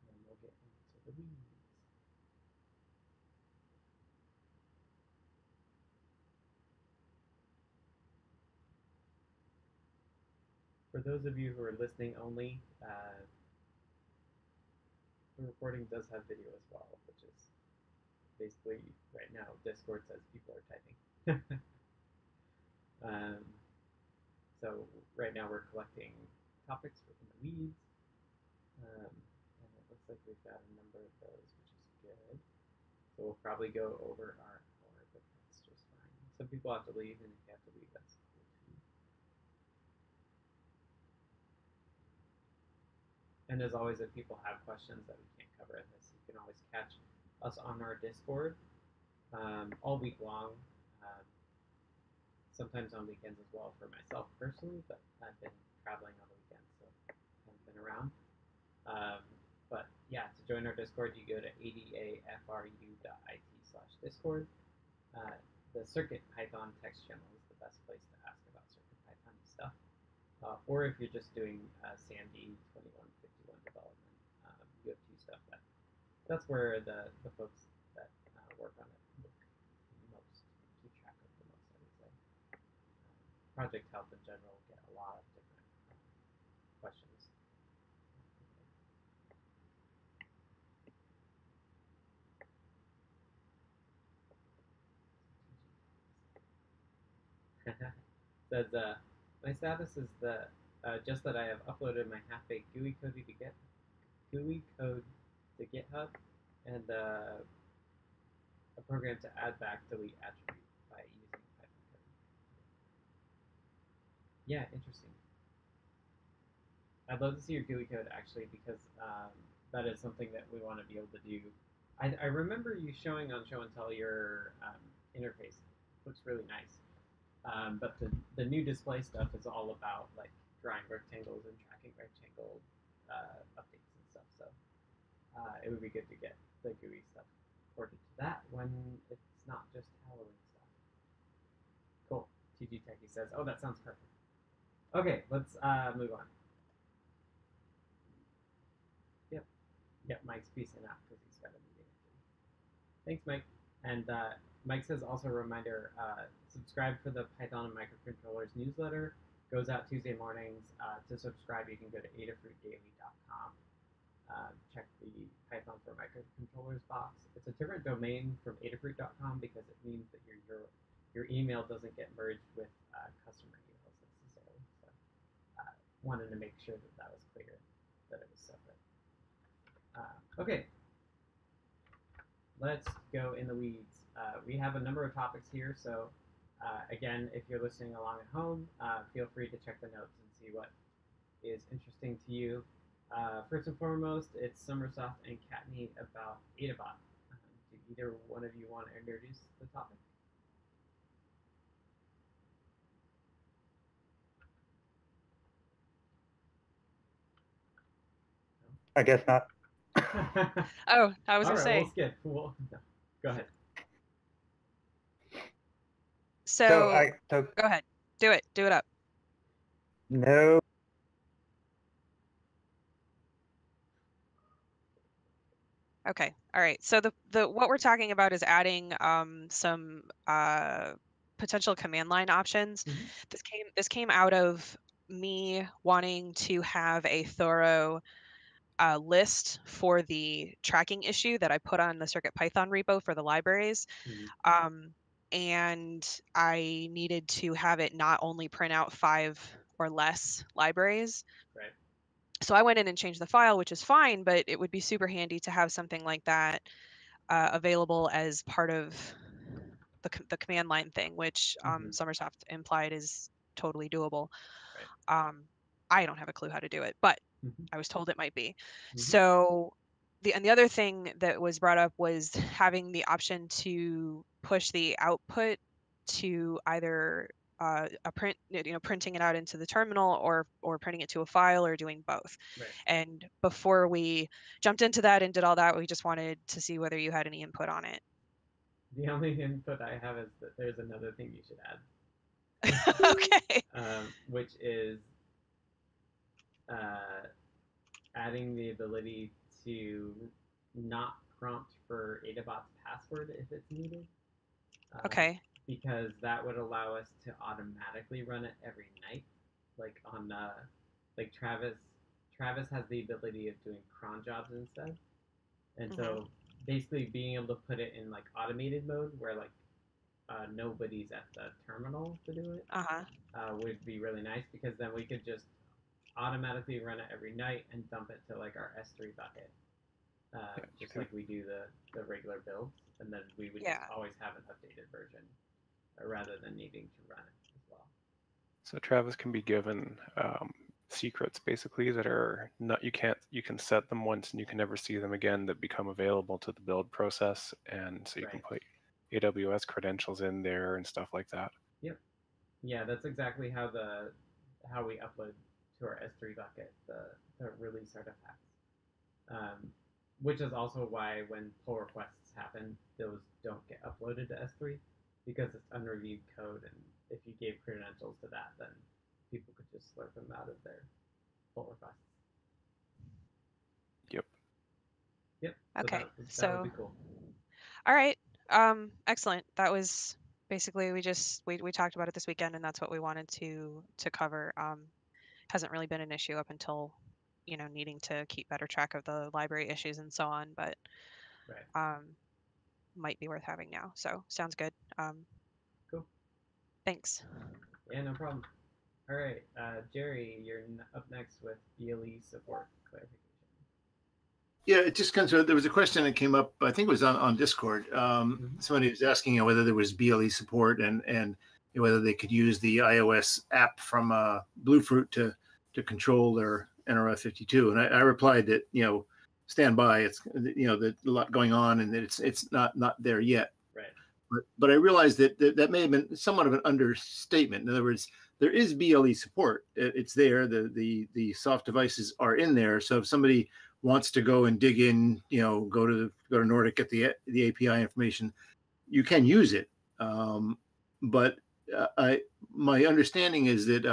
And we'll get into the weeds. For those of you who are listening only, the recording does have video as well, which is basically right now Discord says people are typing. So right now we're collecting topics within the weeds, and it looks like we've got a number of those, which is good. So we'll probably go over our hour, but that's just fine. Some people have to leave, and if you have to leave, that's cool too. And as always, if people have questions that we can't cover in this, you can always catch us on our Discord all week long. Sometimes on weekends as well for myself personally, but I've been traveling on the weekends, so I haven't been around. But yeah, to join our Discord, you go to adafru.it/discord. The CircuitPython text channel is the best place to ask about CircuitPython stuff. Or if you're just doing SAMD 2151 development, UFT stuff, that's where the folks that work on it look most, keep track of the most, I would say. Project help in general get a lot of different questions. Says my status is just that I have uploaded my half-baked GUI code to GitHub and a program to add back delete attribute by using Python code. Yeah, interesting. I'd love to see your GUI code actually, because that is something that we want to be able to do. I remember you showing on Show and Tell your interface. It looks really nice. But the new display stuff is all about like drawing rectangles and tracking rectangle updates and stuff. So it would be good to get the GUI stuff ported to that when it's not just Halloween stuff. Cool. TG Techie says, "Oh, that sounds perfect." Okay, let's move on. Yep, Mike's peacing out because he's got a meeting. Thanks, Mike. And Mike says also a reminder, subscribe for the Python and Microcontrollers newsletter. Goes out Tuesday mornings. To subscribe, you can go to adafruitdaily.com. Check the Python for Microcontrollers box. It's a different domain from adafruit.com because it means that your email doesn't get merged with customer emails necessarily. So wanted to make sure that was clear, that it was separate. Okay. Let's go in the weeds. We have a number of topics here, so again, if you're listening along at home, feel free to check the notes and see what is interesting to you. First and foremost, it's Summersoft and Kattni about Adabot. Do either one of you want to introduce the topic? I guess not. Oh, I was All going to right, say. we'll skip. No, go ahead. So go ahead. Do it. Do it up. No. Okay. All right. So the what we're talking about is adding some potential command line options. Mm-hmm. This came out of me wanting to have a thorough list for the tracking issue that I put on the CircuitPython repo for the libraries. Mm-hmm. And I needed to have it not only print out 5 or less libraries. Right. So I went in and changed the file, which is fine, but it would be super handy to have something like that available as part of the command line thing, which Summersoft implied is totally doable. Right. I don't have a clue how to do it, but I was told it might be. Mm-hmm. So the other thing that was brought up was having the option to push the output to either a print, printing it out into the terminal or printing it to a file or doing both. Right. And before we jumped into that and did all that, we just wanted to see whether you had any input on it. The only input I have is that there's another thing you should add. Okay. Which is adding the ability to not prompt for Adabot's password if it's needed. Okay. Because that would allow us to automatically run it every night. Like on like Travis has the ability of doing cron jobs instead. And so basically being able to put it in like automated mode where like nobody's at the terminal to do it would be really nice, because then we could just automatically run it every night and dump it to like our S3 bucket, just like we do the regular builds, and then we would just always have an updated version rather than needing to run it as well. So Travis can be given secrets basically that are not, you can set them once and you can never see them again, that become available to the build process, and so you can put AWS credentials in there and stuff like that. Yep. Yeah, that's exactly how we upload to our S3 bucket the release artifacts. Which is also why when pull requests happen, those don't get uploaded to S3 because it's unreviewed code, and if you gave credentials to that, then people could just slurp them out of their pull requests. Yep. Yep. Okay. So that would be cool. All right. Excellent. That was basically we talked about it this weekend, and that's what we wanted to cover. Hasn't really been an issue up until, needing to keep better track of the library issues and so on, but might be worth having now. So sounds good. Cool. Thanks. Yeah, no problem. All right, Jerry, you're up next with BLE support clarification. Yeah, it just comes. There was a question that came up. I think it was on Discord. Somebody was asking whether there was BLE support and whether they could use the iOS app from Bluefruit to control their NRF52. And I replied that stand by. It's there's a lot going on and that it's not there yet. Right. But I realized that may have been somewhat of an understatement. In other words, there is BLE support. It's there. The soft devices are in there. So if somebody wants to go and dig in, go to Nordic, get the API information, you can use it. But my understanding is that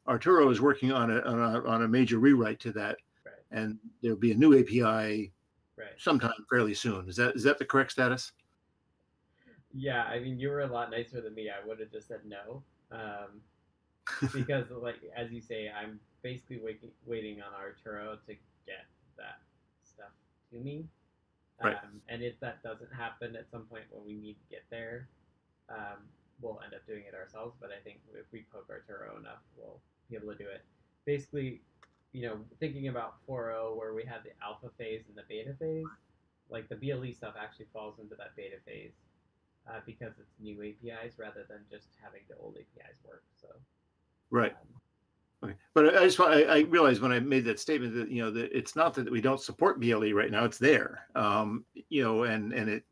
Arturo is working on a major rewrite to that, and there'll be a new API sometime fairly soon. Is that the correct status? Yeah, I mean, you were a lot nicer than me. I would have just said no, because as you say, I'm basically waiting on Arturo to get that stuff to me. And if that doesn't happen at some point when we need to get there, we'll end up doing it ourselves. But I think if we poke Arturo enough, we'll be able to do it. Basically, thinking about 4.0 where we had the alpha phase and the beta phase, like the BLE stuff actually falls into that beta phase because it's new APIs rather than just having the old APIs work. So. Right. Okay. But I realized when I made that statement that that it's not that we don't support BLE right now; it's there. And if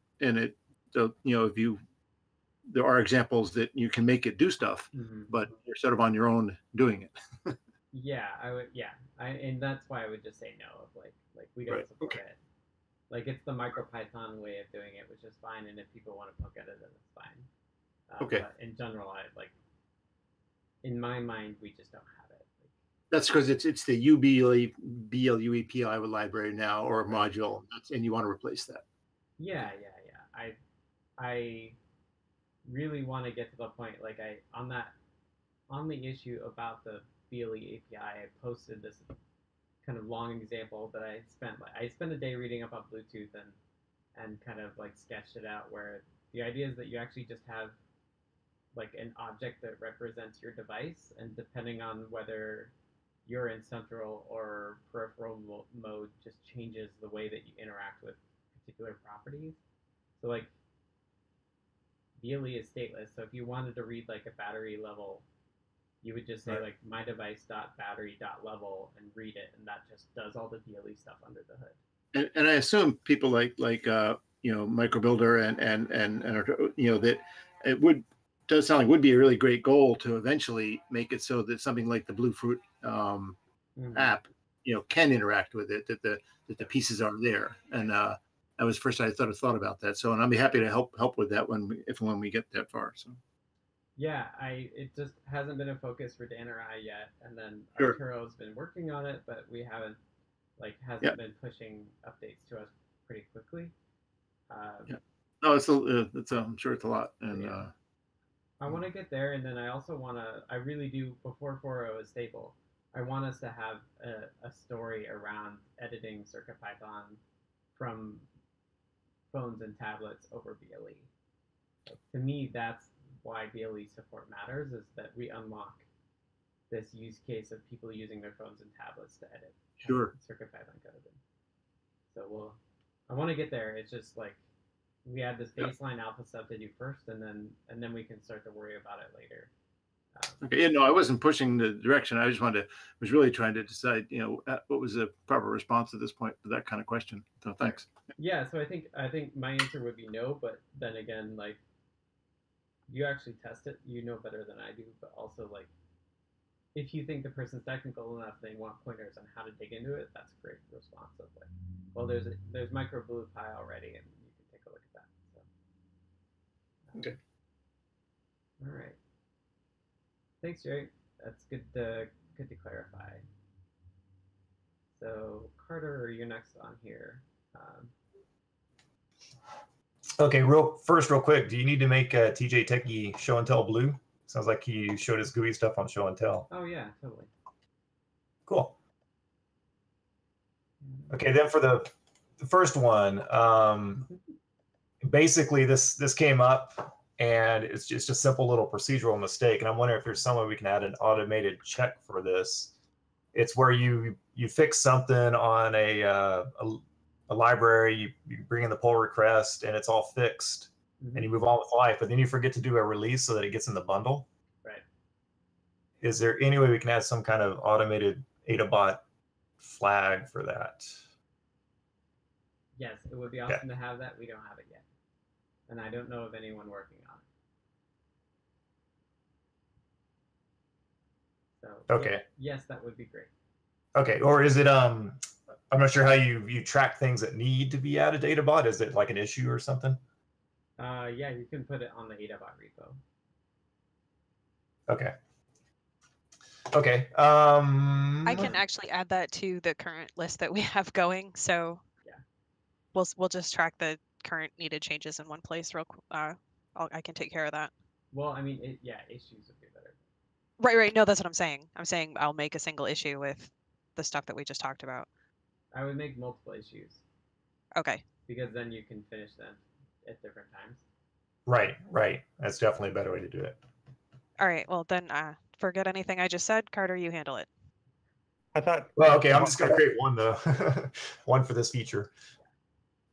there are examples that you can make it do stuff, but you're sort of on your own doing it. Yeah, I would. Yeah, and that's why I would just say no. Of like we don't support it. Like it's the MicroPython way of doing it, which is fine. And if people want to poke at it, then it's fine. But in general, in my mind, we just don't have it. That's because it's the BLU API library now or a module, and you want to replace that. Yeah. I really want to get to the point, on the issue about the BLE API, I posted this kind of long example that I spent a day reading up on Bluetooth and kind of sketched it out, where the idea is that you actually just have an object that represents your device, and depending on whether you're in central or peripheral mode, just changes the way that you interact with particular properties. So BLE is stateless, so if you wanted to read a battery level, you would just say my device.battery.level and read it, and that just does all the BLE stuff under the hood. And I assume people like Microbuilder and that it does sound like would be a really great goal to eventually make it so that something like the Bluefruit app can interact with it, that the pieces are there. And that was first I thought about that. So, and I'll be happy to help with that when we get that far. So. Yeah, it just hasn't been a focus for Dan or I yet, and then Arturo's been working on it, but we haven't hasn't been pushing updates to us pretty quickly. No, it's I'm sure it's a lot, and I want to get there, and then I also I really do, before 4.0 is stable, I want us to have a story around editing CircuitPython from phones and tablets over BLE. To me, that's why BLE support matters, is that we unlock this use case of people using their phones and tablets to edit CircuitPython code. So I want to get there. It's just we had this baseline alpha stuff to do first, and then we can start to worry about it later. Okay, yeah, no, I wasn't pushing the direction. I just was really trying to decide, what was the proper response at this point to that kind of question. So thanks. Yeah, so I think my answer would be no, but then again, like, you actually test it, you know better than I do, but also, like, if you think the person's technical enough, they want pointers on how to dig into it, that's a great response of like, well, there's micro blue pie already, and you can take a look at that. So. Okay. All right. Thanks, Jerry. That's good to clarify. So Carter, you're next on here. Okay, real quick, do you need to make TJ Techie show and tell blue? Sounds like he showed his GUI stuff on show and tell. Oh yeah, totally. Cool. Okay, then for the first one, basically this came up and it's just a simple little procedural mistake, and I'm wondering if there's some way we can add an automated check for this. It's where you fix something on a library, you bring in the pull request, and it's all fixed, and you move on with life, but then you forget to do a release so that it gets in the bundle. Right. Is there any way we can add some kind of automated AdaBot flag for that? Yes, it would be awesome to have that. We don't have it yet, and I don't know of anyone working on it. So okay. Yes, that would be great. Okay, or is it I'm not sure how you track things that need to be added to AdaBot. Is it like an issue or something? Yeah, you can put it on the AdaBot repo. Okay. Okay. I can actually add that to the current list that we have going. So yeah, we'll just track the current needed changes in one place. I can take care of that. Well, I mean, issues would be better. Right. No, that's what I'm saying. I'm saying I'll make a single issue with the stuff that we just talked about. I would make multiple issues. Okay. Because then you can finish them at different times. Right. That's definitely a better way to do it. All right. Well, then forget anything I just said. Carter, you handle it. I thought. Well, okay. I'm just going to create one though, one for this feature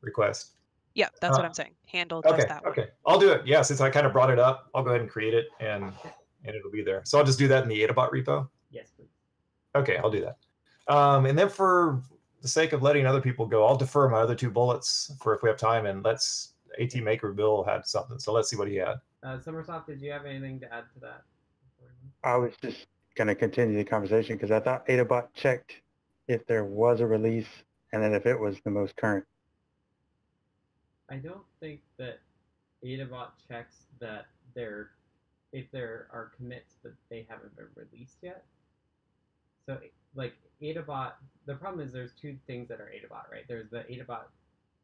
request. Yeah, that's what I'm saying. Handle just that one. Okay. I'll do it. Yeah, since I kind of brought it up, I'll go ahead and create it, and it'll be there. So I'll just do that in the AdaBot repo. Yes, please. Okay, I'll do that. And then for the sake of letting other people go, I'll defer my other two bullets for if we have time, and let's AT Maker Bill had something, so let's see what he had. Summersoft, did you have anything to add to that? I was just going to continue the conversation because I thought AdaBot checked if there was a release and then if it was the most current. I don't think that AdaBot checks that if there are commits but they haven't been released yet. So like AdaBot, the problem is there's two things that are AdaBot, right? There's the AdaBot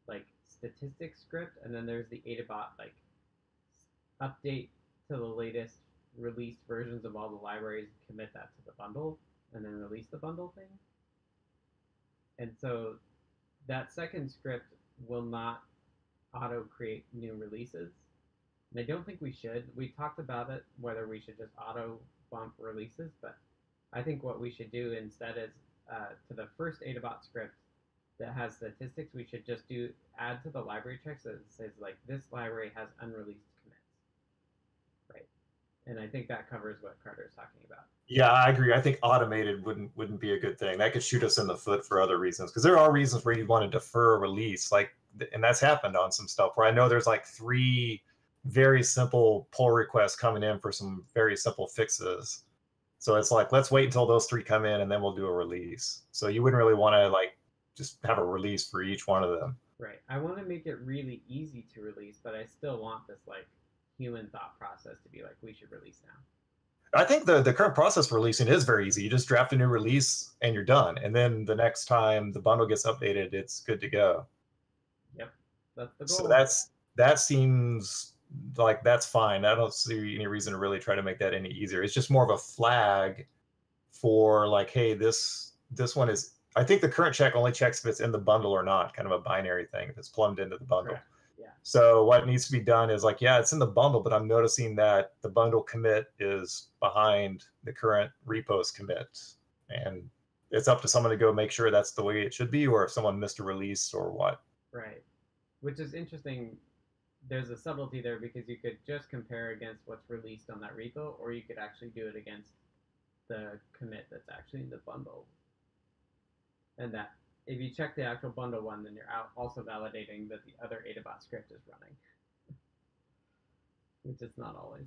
like statistics script, and then there's the AdaBot like update to the latest released versions of all the libraries, commit that to the bundle, and then release the bundle thing. And so that second script will not auto create new releases. And I don't think we should. We talked about it, whether we should just auto bump releases, but I think what we should do instead is to the first AdaBot script that has statistics, we should just add to the library checks that says like this library has unreleased commits, right? And I think that covers what Carter's talking about. Yeah, I agree. I think automated wouldn't be a good thing. That could shoot us in the foot for other reasons, because there are reasons where you want to defer a release, like, and that's happened on some stuff where I know there's like 3 very simple pull requests coming in for some very simple fixes. So it's like, let's wait until those 3 come in and then we'll do a release. So you wouldn't really want to like just have a release for each one of them. Right. I want to make it really easy to release, but I still want this like human thought process to be like, we should release now. I think the current process for releasing is very easy. You just draft a new release and you're done. And then the next time the bundle gets updated, it's good to go. Yep. That's the goal. So that seems like that's fine. I don't see any reason to really try to make that any easier. It's just more of a flag for like, hey, this one is, I think the current check only checks if it's in the bundle or not, kind of a binary thing, if it's plumbed into the bundle. Correct. Yeah. So what needs to be done is like, yeah, it's in the bundle, but I'm noticing that the bundle commit is behind the current repos commit. And it's up to someone to go make sure that's the way it should be, or if someone missed a release or what. Right. Which is interesting there's a subtlety there because you could just compare against what's released on that repo, or you could actually do it against the commit that's actually in the bundle. And that if you check the actual bundle one, then you're also validating that the other AdaBot script is running, which is not always,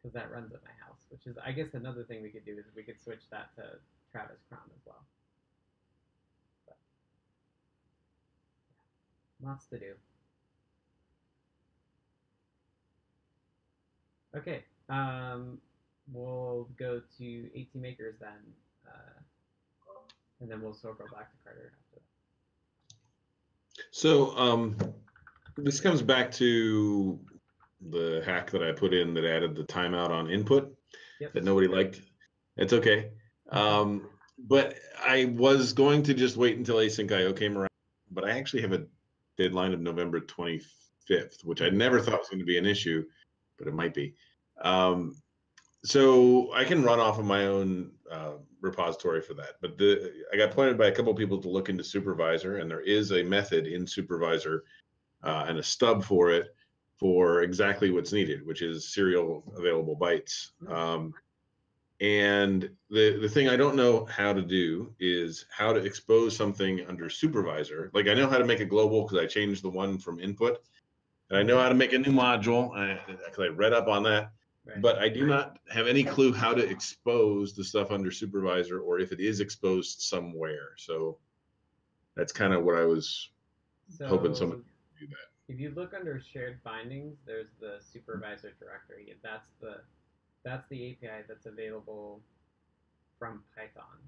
because that runs at my house, which is, I guess, another thing we could do is we could switch that to Travis Cron as well. But, yeah, lots to do. Okay, we'll go to AT Makers then, and then we'll circle back to Carter after that. So this comes back to the hack that I put in that added the timeout on input that nobody liked. It's okay. But I was going to just wait until async IO came around, but I actually have a deadline of November 25th, which I never thought was going to be an issue, but it might be. So I can run off of my own repository for that. But I got pointed by a couple of people to look into Supervisor, and there is a method in Supervisor and a stub for it for exactly what's needed, which is serial available bytes. And the thing I don't know how to do is how to expose something under Supervisor. Like I know how to make a global because I changed the one from input, and I know how to make a new module because I read up on that. Right. But I do not have any clue how to expose the stuff under Supervisor or if it is exposed somewhere. So that's kind of what I was hoping someone could do that. If you look under shared bindings, there's the Supervisor directory. That's the API that's available from Python.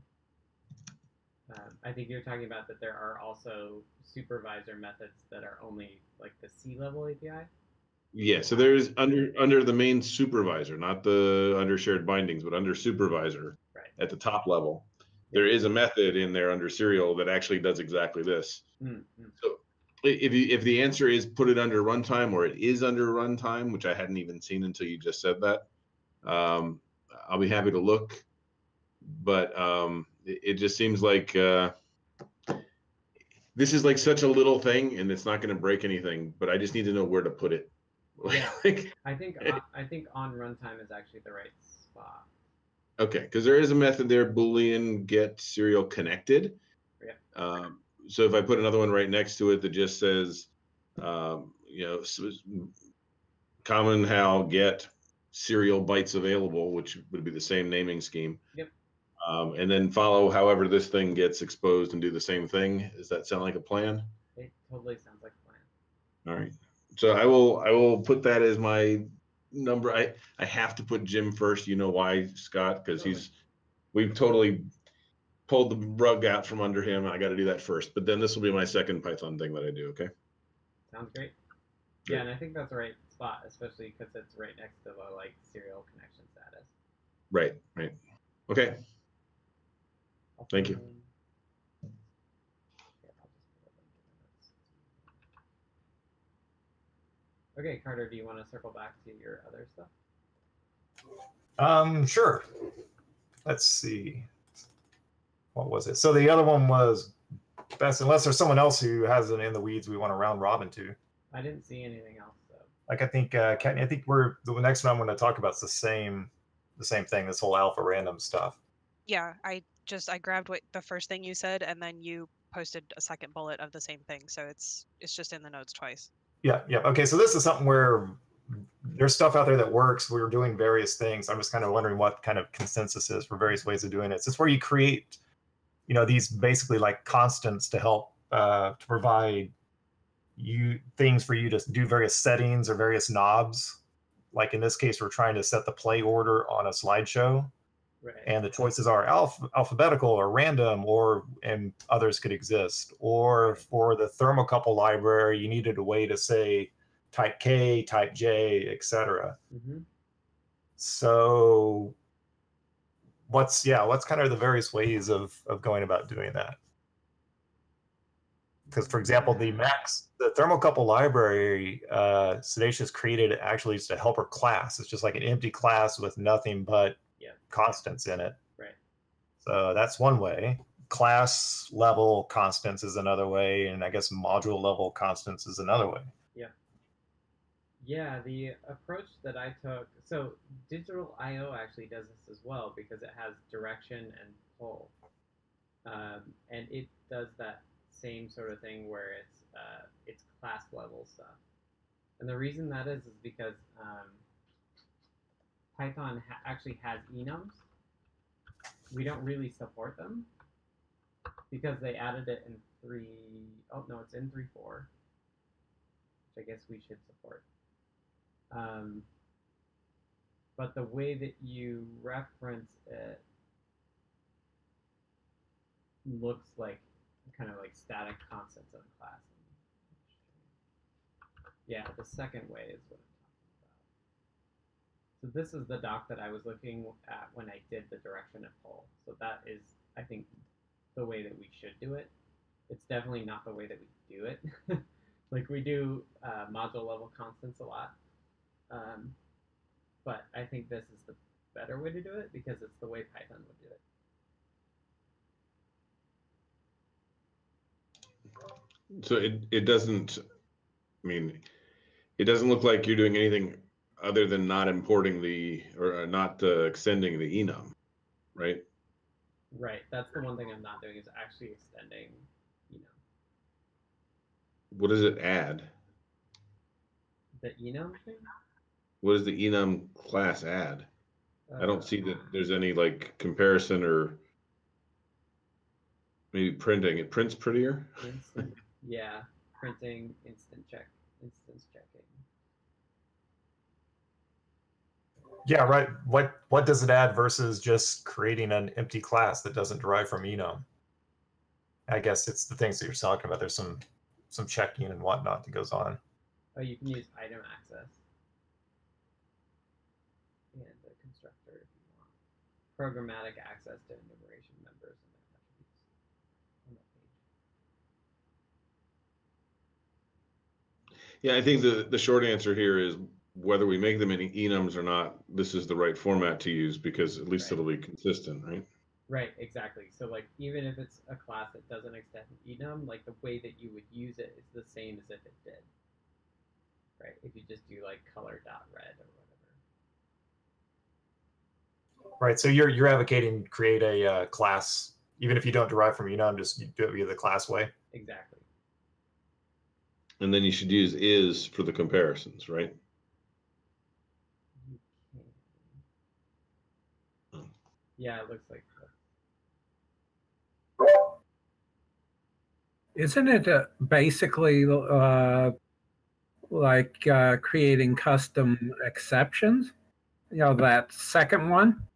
I think you're talking about that there are also Supervisor methods that are only like the C-level API. Yeah, so there's under the main Supervisor, not the under shared bindings, but under Supervisor at the top level, there is a method in there under serial that actually does exactly this. So if the answer is put it under runtime or it is under runtime, which I hadn't even seen until you just said that, I'll be happy to look. But it just seems like this is like such a little thing and it's not going to break anything, but I just need to know where to put it. Yeah, I think on runtime is actually the right spot. Okay, because there is a method there, Boolean get serial connected. Yeah. So if I put another one right next to it that just says, common how get serial bytes available, which would be the same naming scheme. Yep. And then follow however this thing gets exposed and do the same thing. Does that sound like a plan? It totally sounds like a plan. All right. So I will put that as my number. I have to put Jim first. You know why, Scott? Because we've totally pulled the rug out from under him. I got to do that first. But then this will be my second Python thing that I do. Okay. Sounds great. Yeah, and I think that's the right spot, especially because it's right next to the like serial connection status. Right. Right. Okay. Thank you. Okay, Carter, do you want to circle back to your other stuff? Sure. Let's see. What was it? So the other one was best, unless there's someone else who has it in the weeds we want to round robin to. I didn't see anything else. So. Like I think, Kattni, I think the next one I'm going to talk about is the same thing. This whole alpha random stuff. Yeah, I grabbed the first thing you said, and then you posted a second bullet of the same thing. So it's just in the notes twice. Yeah. Okay. So this is something where there's stuff out there that works. We're doing various things. I'm just kind of wondering what kind of consensus is for various ways of doing it. It's where you create, these basically like constants to help to provide things for you to do various settings or various knobs. Like in this case, we're trying to set the play order on a slideshow. Right. And the choices are alphabetical or random, and others could exist. Or for the thermocouple library, you needed a way to say type K, type J, etc. Mm-hmm. So what's kind of the various ways of going about doing that? Because, for example, the thermocouple library, Sedacious created actually just a helper class. It's just like an empty class with nothing but constants in it. Right. So that's one way. Class level constants is another way, and I guess module level constants is another way. Yeah. Yeah, the approach that I took, so digital I/O actually does this as well because it has direction and pull, and it does that same sort of thing where it's class level stuff. And the reason that is because Python actually has enums. We don't really support them because they added it in 3. Oh no, it's in 3.4, which I guess we should support. But the way that you reference it looks like kind of like static constants of a class. Yeah, the second way is what I'm talking about. So this is the doc that I was looking at when I did the direction and pull. So that is, I think, the way that we should do it. It's definitely not the way that we do it. Like we do module level constants a lot. But I think this is the better way to do it because it's the way Python would do it. So it doesn't, I mean, it doesn't look like you're doing anything other than not importing or not extending the enum, right? Right. That's the one thing I'm not doing is actually extending enum. What does it add? The enum thing? What does the enum class add? I don't see that there's any like comparison or maybe printing. It prints prettier. Instant, yeah, printing, instance checking. Yeah, right. What does it add versus just creating an empty class that doesn't derive from enum? I guess it's the things that you're talking about. There's some checking and whatnot that goes on. Oh, you can use item access and the constructor if you want. Programmatic access to enumeration members and their attributes on that page. Yeah, I think the short answer here is whether we make them any enums or not, this is the right format to use because at least it'll be consistent, right? Right, exactly. So like even if it's a class that doesn't extend enum, like the way that you would use it is the same as if it did. Right, if you just do like color.red or whatever. Right. So you're advocating create a class, even if you don't derive from enum, just do it via the class way. Exactly. And then you should use is for the comparisons, right? Yeah, it looks like that. Isn't it basically like creating custom exceptions? You know, that second one?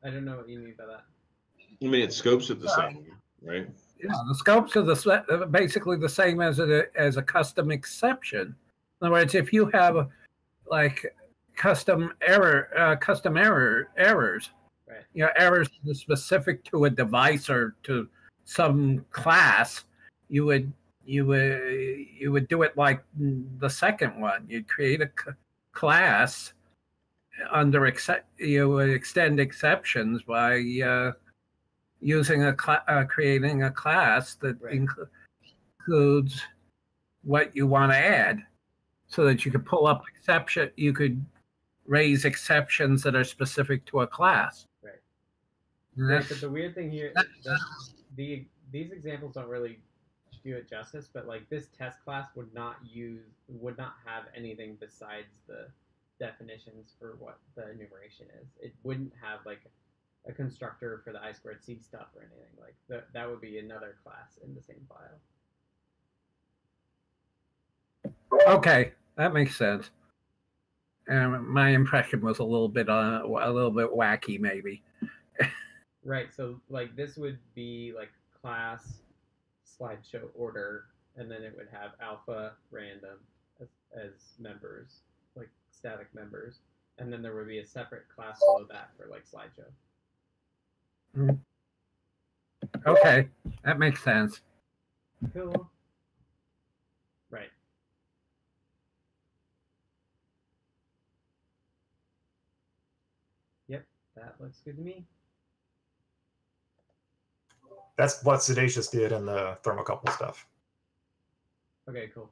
I don't know what you mean by that. I mean, it scopes it the same, right? Yeah, the scopes are basically the same as a custom exception. In other words, if you have like custom errors, right? You know, errors specific to a device or to some class, you would do it like the second one. You'd create a class under you would extend exceptions by using creating a class that includes what you want to add, so that you could pull up exception. You could raise exceptions that are specific to a class. Right. Right, but the weird thing here, these examples don't really do it justice. But like this test class would not have anything besides the definitions for what the enumeration is. It wouldn't have like a constructor for the I2C stuff or anything. Like that would be another class in the same file. Okay, that makes sense. My impression was a little bit wacky, maybe. Right. So like this would be like class slideshow order, and then it would have alpha random as members, like static members, and then there would be a separate class below that for like slideshow. Okay, that makes sense. Cool. Right. Yep, that looks good to me. That's what Sedacious did in the thermocouple stuff. Okay, cool.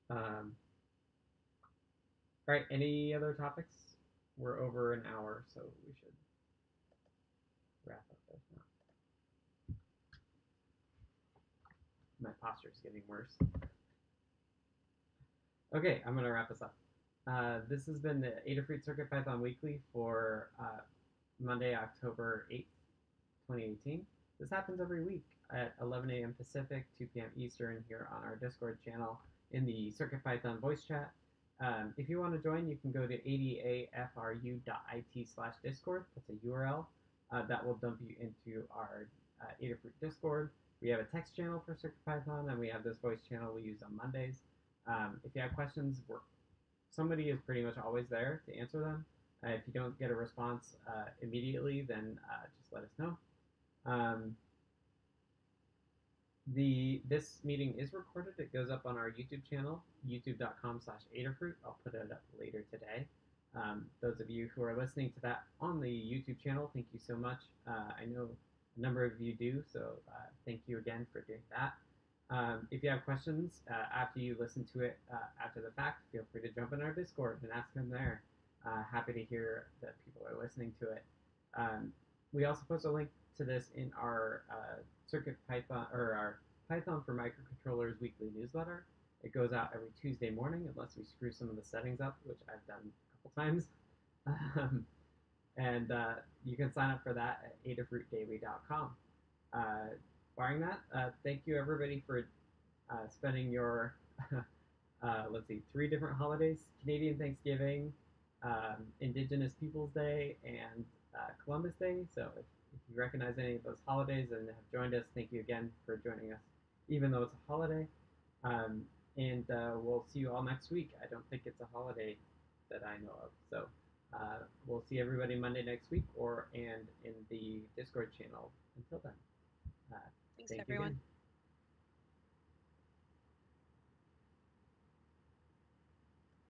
All right, any other topics? We're over an hour, so we should wrap up this now. My posture's getting worse. Okay, I'm gonna wrap us up. This has been the Adafruit CircuitPython Weekly for Monday, October 8th, 2018. This happens every week at 11 a.m. Pacific, 2 p.m. Eastern here on our Discord channel in the CircuitPython voice chat. If you want to join, you can go to adafru.it/discord. That's a URL. That will dump you into our Adafruit Discord. We have a text channel for CircuitPython, and we have this voice channel we use on Mondays. If you have questions, somebody is pretty much always there to answer them. If you don't get a response immediately, then just let us know. This meeting is recorded. It goes up on our YouTube channel, youtube.com/Adafruit. I'll put it up later today. Those of you who are listening to that on the YouTube channel, thank you so much. I know a number of you do, so thank you again for doing that. If you have questions after you listen to it after the fact, feel free to jump in our Discord and ask them there. Happy to hear that people are listening to it. We also post a link to this in our CircuitPython, or our Python for Microcontrollers weekly newsletter. It goes out every Tuesday morning, unless we screw some of the settings up, which I've done a couple times. And you can sign up for that at adafruitdaily.com. Barring that, thank you everybody for spending your, let's see, 3 different holidays: Canadian Thanksgiving, Indigenous Peoples Day, and Columbus Day. So if you recognize any of those holidays and have joined us, thank you again for joining us, even though it's a holiday. And we'll see you all next week. I don't think it's a holiday that I know of. So we'll see everybody Monday next week, and in the Discord channel until then. Thanks, everyone.